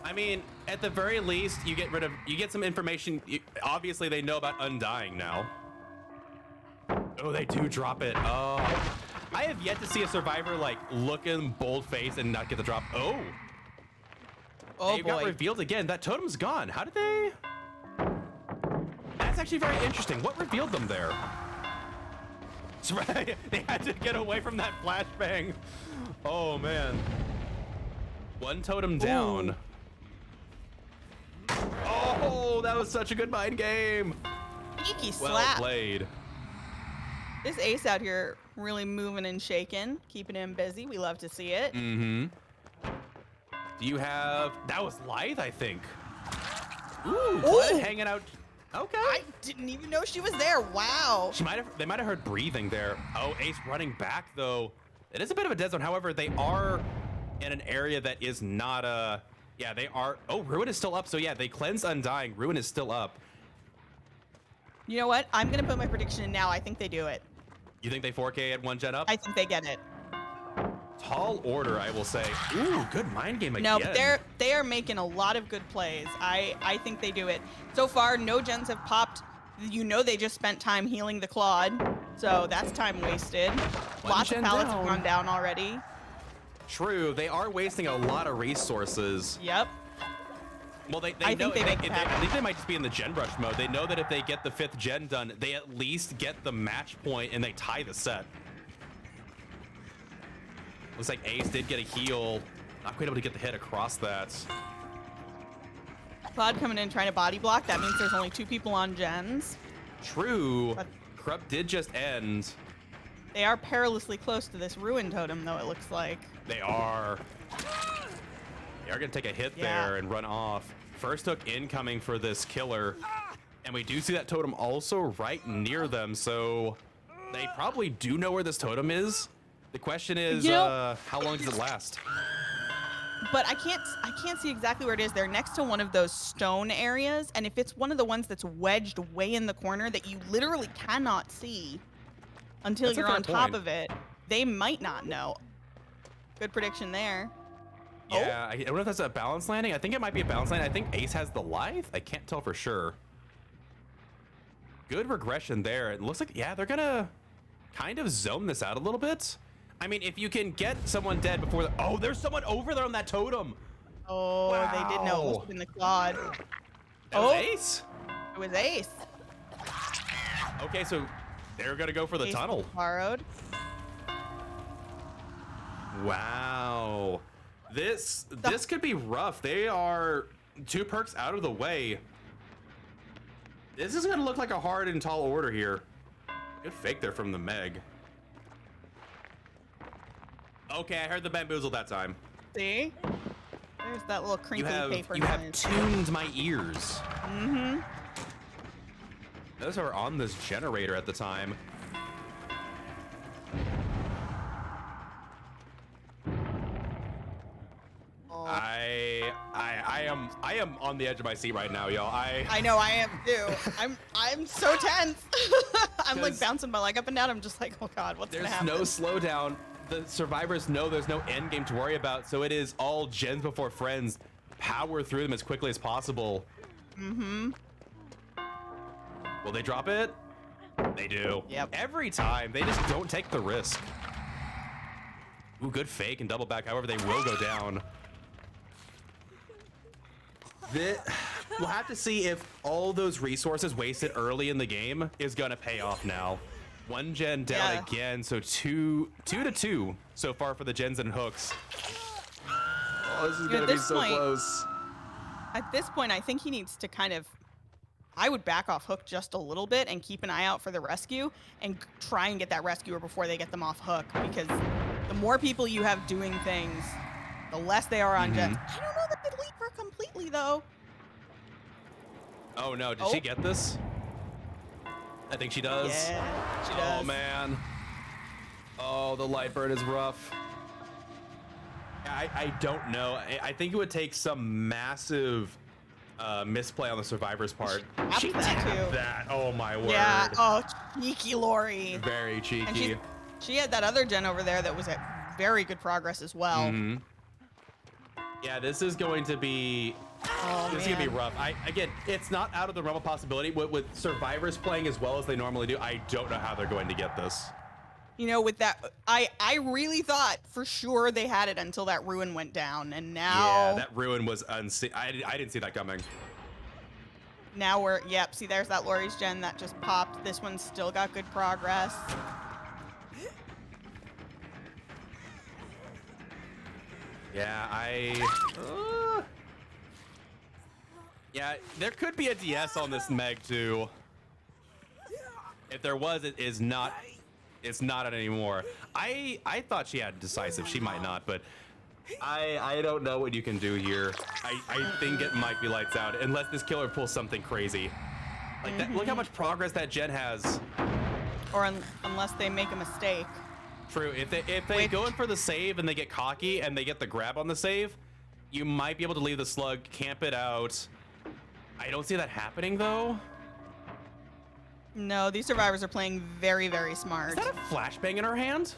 I mean, at the very least, you get some information. Obviously, they know about undying now. Oh, they do drop it. Oh, I have yet to see a survivor like look in bold face and not get the drop. Oh, Oh, they got boy. revealed again. That totem's gone. How did they? That's actually very interesting. What revealed them there? They had to get away from that flashbang. Oh man. One totem down. Ooh. Oh, that was such a good mind game. Sneaky Well slap. played. This ace out here really moving and shaking, keeping him busy. We love to see it. Mm-hmm. Do you have... That was Lithe, I think. Ooh, Glenn hanging out. Okay. I didn't even know she was there. Wow. They might have heard breathing there. Oh, Ace running back, though. It is a bit of a dead zone. However, they are in an area that is not a... Yeah, they are... Oh, Ruin is still up. So, yeah, they cleanse Undying. Ruin is still up. You know what? I'm going to put my prediction in now. I think they do it. You think they 4K at one gen up? I think they get it. Tall order, I will say. Ooh, good mind game again. No, but they are making a lot of good plays. I think they do it. So far, no gens have popped. You know they just spent time healing the Claude, so that's time wasted. Lots of gen pallets down. have gone down already. True, they are wasting a lot of resources. Yep. Well, they I know, think they make it happen. I think they might just be in the gen rush mode. They know that if they get the 5th gen done, they at least get the match point and they tie the set. Looks like Ace did get a heal. Not quite able to get the hit across that. Claude coming in trying to body block. That means there's only 2 people on gens. True. But- Corrupt did just end. They are perilously close to this ruin totem, though, it looks like. They are. They are going to take a hit Yeah. there and run off. First hook incoming for this killer. And we do see that totem also right near them, so they probably do know where this totem is. The question is, You know- how long does it last? But I can't see exactly where it is. They're next to one of those stone areas, and if it's one of the ones that's wedged way in the corner that you literally cannot see until That's a you're fair on top point. of it, they might not know. Good prediction there. Yeah, I don't know if that's a balance landing. I think it might be a balance landing. I think Ace has the life. I can't tell for sure. Good regression there. It looks like, yeah, they're gonna kind of zone this out a little bit. I mean, if you can get someone dead before oh, there's someone over there on that totem. Oh, they did know it Wow. must have been the Claude. That was Oh. Ace. It was Ace. Okay, so they're gonna go for the Ace tunnel. borrowed. Wow. This could be rough. They are 2 perks out of the way. This is gonna look like a hard and tall order here. Good fake there from the Meg. Okay, I heard the bamboozle that time. See? There's that little crinkly paper You have noise. tuned my ears. Mm-hmm. Those are on this generator at the time. Oh. I am on the edge of my seat right now, y'all. I know I am too. I'm so tense. I'm like 'Cause bouncing my leg up and down. I'm just like, oh god, what's There's gonna happen? no slowdown. The survivors know there's no end game to worry about, so it is all gens before friends. Power through them as quickly as possible. Mm-hmm. Will they drop it? They do. Yep. Every time. They just don't take the risk. Ooh, good fake and double back. However, they will go down. We'll have to see if all those resources wasted early in the game is gonna pay off now. 1 gen down Yeah. again, so 2 to 2 so far for the gens and hooks. Oh, this is At gonna be this so point- close. At this point, I think he needs to kind of. I would back off hook just a little bit and keep an eye out for the rescue and try and get that rescuer before they get them off hook, because the more people you have doing things, the less they are on gens. I don't know that they'd leave her completely though. Oh no, did Oh. she get this? I think she does. Yeah, she does. Oh man. Oh, the light burn is rough. I don't know. I think it would take some massive misplay on the survivor's part. She Happened that tapped too. that. Oh my word. Yeah. Oh, cheeky Lori. Very And cheeky. she had that other gen over there that was at very good progress as well. Mhm. Yeah, this is going to be Oh, this is gonna be man. rough. Again, it's not out of the realm of possibility. With survivors playing as well as they normally do, I don't know how they're going to get this. You know, with that, I really thought for sure they had it until that ruin went down, and now Yeah, that ruin was unseen. I didn't see that coming. now we're yep. See, there's that Lori's gen that just popped. This one's still got good progress. Yeah, yeah, there could be a DS on this Meg too. If there was, it is not. It's not it anymore. I thought she had decisive. She might not, but I don't know what you can do here. I think it might be lights out unless this killer pulls something crazy. Like that. Look how much progress that gen has. Or unless they make a mistake. True. If they go in for the save and they get cocky and they get the grab on the save, you might be able to leave the slug, camp it out. I don't see that happening though. No, these survivors are playing very, very smart. Is that a flashbang in her hand?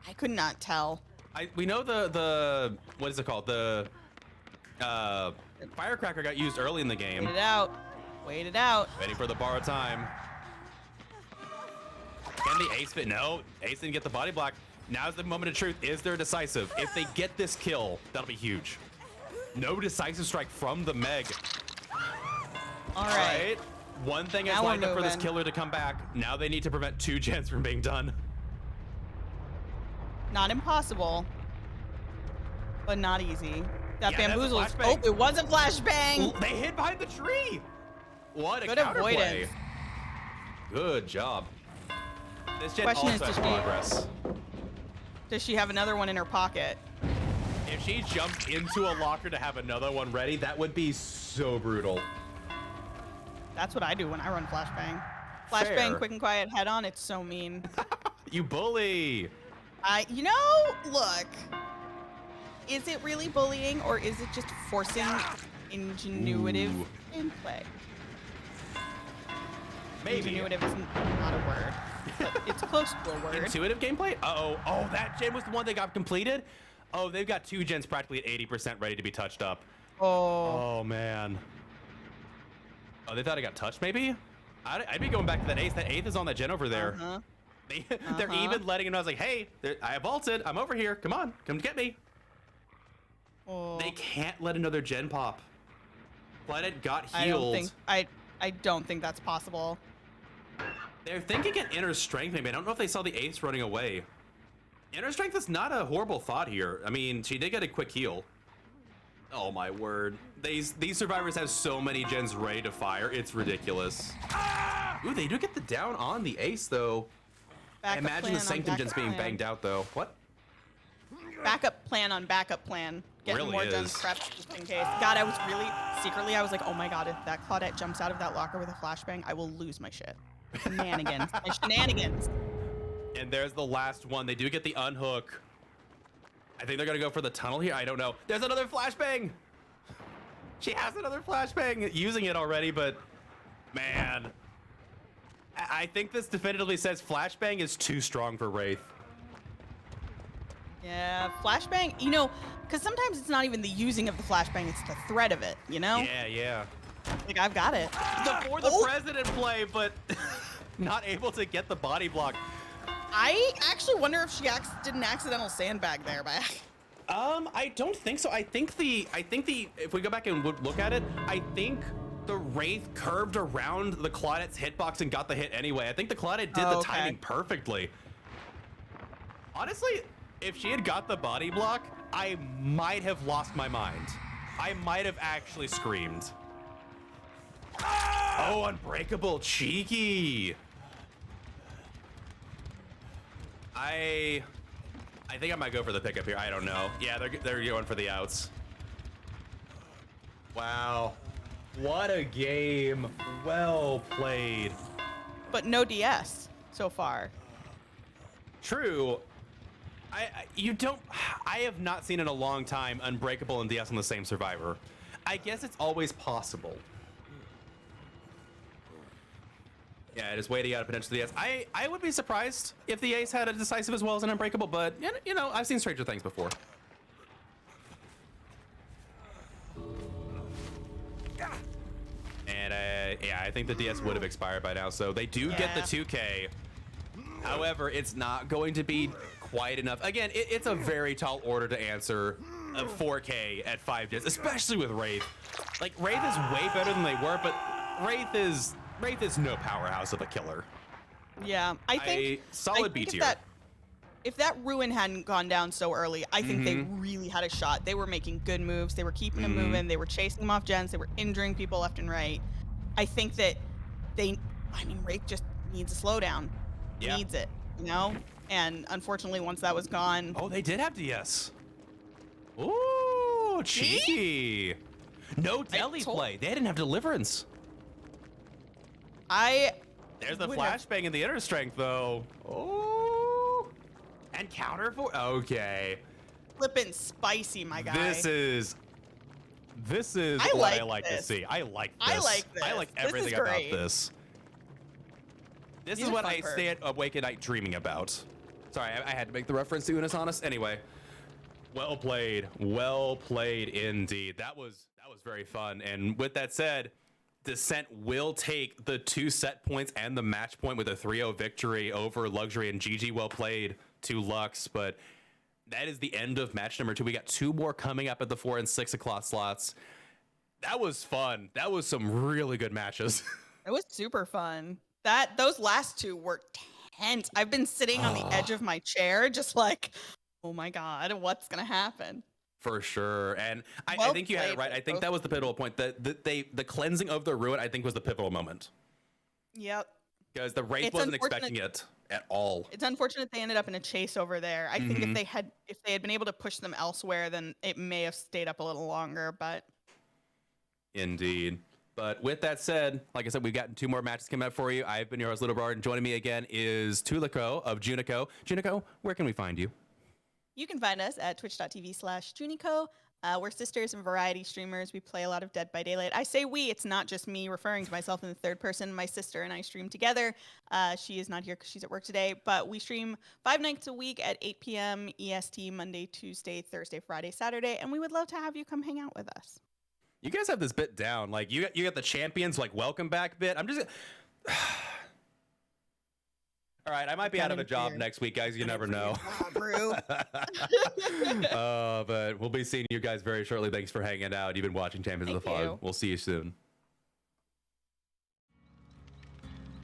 I could not tell. We know the what is it called? The firecracker got used early in the game. Wait it out. Wait it out. Waiting for the borrowed time. Can the ace fit? No, ace didn't get the body block. Now's the moment of truth. Is there decisive? If they get this kill, that'll be huge. No decisive strike from the Meg. All right. One thing Now is we're lined up for this moving. killer to come back. Now they need to prevent 2 gens from being done. Not impossible, but not easy. That Yeah, that's a bamboozle. Oh, flashbang. it was a flashbang. They hid behind the tree. What a Good counterplay. avoidance. Good job. This gen Question is, also has does she- progress. Does she have another one in her pocket? If she jumped into a locker to have another one ready, that would be so brutal. That's what I do when I run flashbang. Fair. Flashbang, quick and quiet, head on. It's so mean. You bully. You know, look. Is it really bullying or is it just forcing ingenuitive Ooh. gameplay? Maybe. Ingenuitive is not a word, but it's close to a word. Intuitive gameplay? Uh-oh. Oh, that gen was the one that got completed? Oh, they've got 2 gens practically at 80% ready to be touched up. Oh. Oh, man. Oh, they thought it got touched, maybe? I'd be going back to that ace. That eighth is on that gen over there. Uh-huh. They're even letting him know. I was like, hey, I vaulted. I'm over here. Come on. Come get me. Oh. They can't let another gen pop. Planet got I healed. don't think I don't think that's possible. They're thinking an inner strength, maybe. I don't know if they saw the ace running away. Inner strength is not a horrible thought here. I mean, she did get a quick heal. Oh my word. These survivors have so many gens ready to fire. It's ridiculous. Ooh, they do get the down on the ace though. I Backup imagine plan the on sanctum gens backup being plan. banged out though. What? Backup plan on backup plan. Getting Really more gens is. prepped just in case. God, I was really secretly I was like, oh my god, if that Claudette jumps out of that locker with a flashbang, I will lose my shit. Shenanigans. My shenanigans. And there's the last one. They do get the unhook. I think they're gonna go for the tunnel here. I don't know. There's another flashbang. She has another flashbang, using it already, but man, I think this definitively says flashbang is too strong for Wraith. Yeah, flashbang, you know, because sometimes it's not even the using of the flashbang, it's the threat of it, you know? Yeah, yeah. Like, I've got it. For the president play, but not able to get the body block. I actually wonder if she did an accidental sandbag there by I don't think so. I think the if we go back and look at it, I think the Wraith curved around the Claudette's hitbox and got the hit anyway. I think the Claudette did the Okay. timing perfectly. Honestly, if she had got the body block, I might have lost my mind. I might have actually screamed. Oh, unbreakable, cheeky. I think I might go for the pickup here. I don't know. Yeah, they're going for the outs. Wow. What a game. Well played. But no DS so far. True. I have not seen in a long time Unbreakable and DS on the same survivor. I guess it's always possible. Yeah, just waiting out a potential DS. I would be surprised if the Ace had a decisive as well as an unbreakable, but you know, I've seen stranger things before. And yeah, I think the DS would have expired by now, so they do get the 2K. However, it's not going to be quite enough. Again, it's a very tall order to answer a 4K at 5 DS, especially with Wraith. Like, Wraith is way better than they were, but Wraith is no powerhouse of a killer. Yeah, I think solid B tier. If that Ruin hadn't gone down so early, I think they really had a shot. They were making good moves. They were keeping them moving. They were chasing them off gens. They were injuring people left and right. I think that Wraith just needs a slowdown. Yeah. Needs it, you know? And unfortunately, once that was gone. Oh, they did have DS. Ooh, cheeky. No deli play. They didn't have deliverance. There's the flashbang in the inner strength, though. Oh. And counter for. Okay. Flippin' spicy, my guy. This is what I like to see. I like this. I like this. I like everything about this. This is what I stay awake at night dreaming about. Sorry, I had to make the reference to Unis Honest. Anyway, well played indeed. That was very fun. And with that said, Descent will take the 2 set points and the match point with a 3-0 victory over Luxury, and GG well played to Lux. But that is the end of match number 2. We got 2 more coming up at the 4 and 6 o'clock slots. That was fun. That was some really good matches. It was super fun. Those last 2 were tense. I've been sitting on the edge of my chair, just like, oh my God, what's gonna happen? For sure. And I think you had it right. I think that was the pivotal point. The cleansing of the Ruin, I think, was the pivotal moment. Yep. Because the Wraith wasn't expecting it at all. It's unfortunate they ended up in a chase over there. I think if they had been able to push them elsewhere, then it may have stayed up a little longer, but. Indeed. But with that said, like I said, we've gotten 2 more matches coming up for you. I've been your host, littlerugaard, and joining me again is JuniKoh of JuniKoh. JuniKoh, where can we find you? You can find us at twitch.tv/JuniKoh. We're sisters and variety streamers. We play a lot of Dead by Daylight. I say we, it's not just me referring to myself in the third person. My sister and I stream together. She is not here because she's at work today, but we stream 5 nights a week at 8 p.m. EST, Monday, Tuesday, Thursday, Friday, Saturday, and we would love to have you come hang out with us. You guys have this bit down. Like, you got the champions, like, welcome back bit. I'm just... All right, I might be out of a job next week, guys. You never know. But we'll be seeing you guys very shortly. Thanks for hanging out. You've been watching Champions of the Fog. We'll see you soon.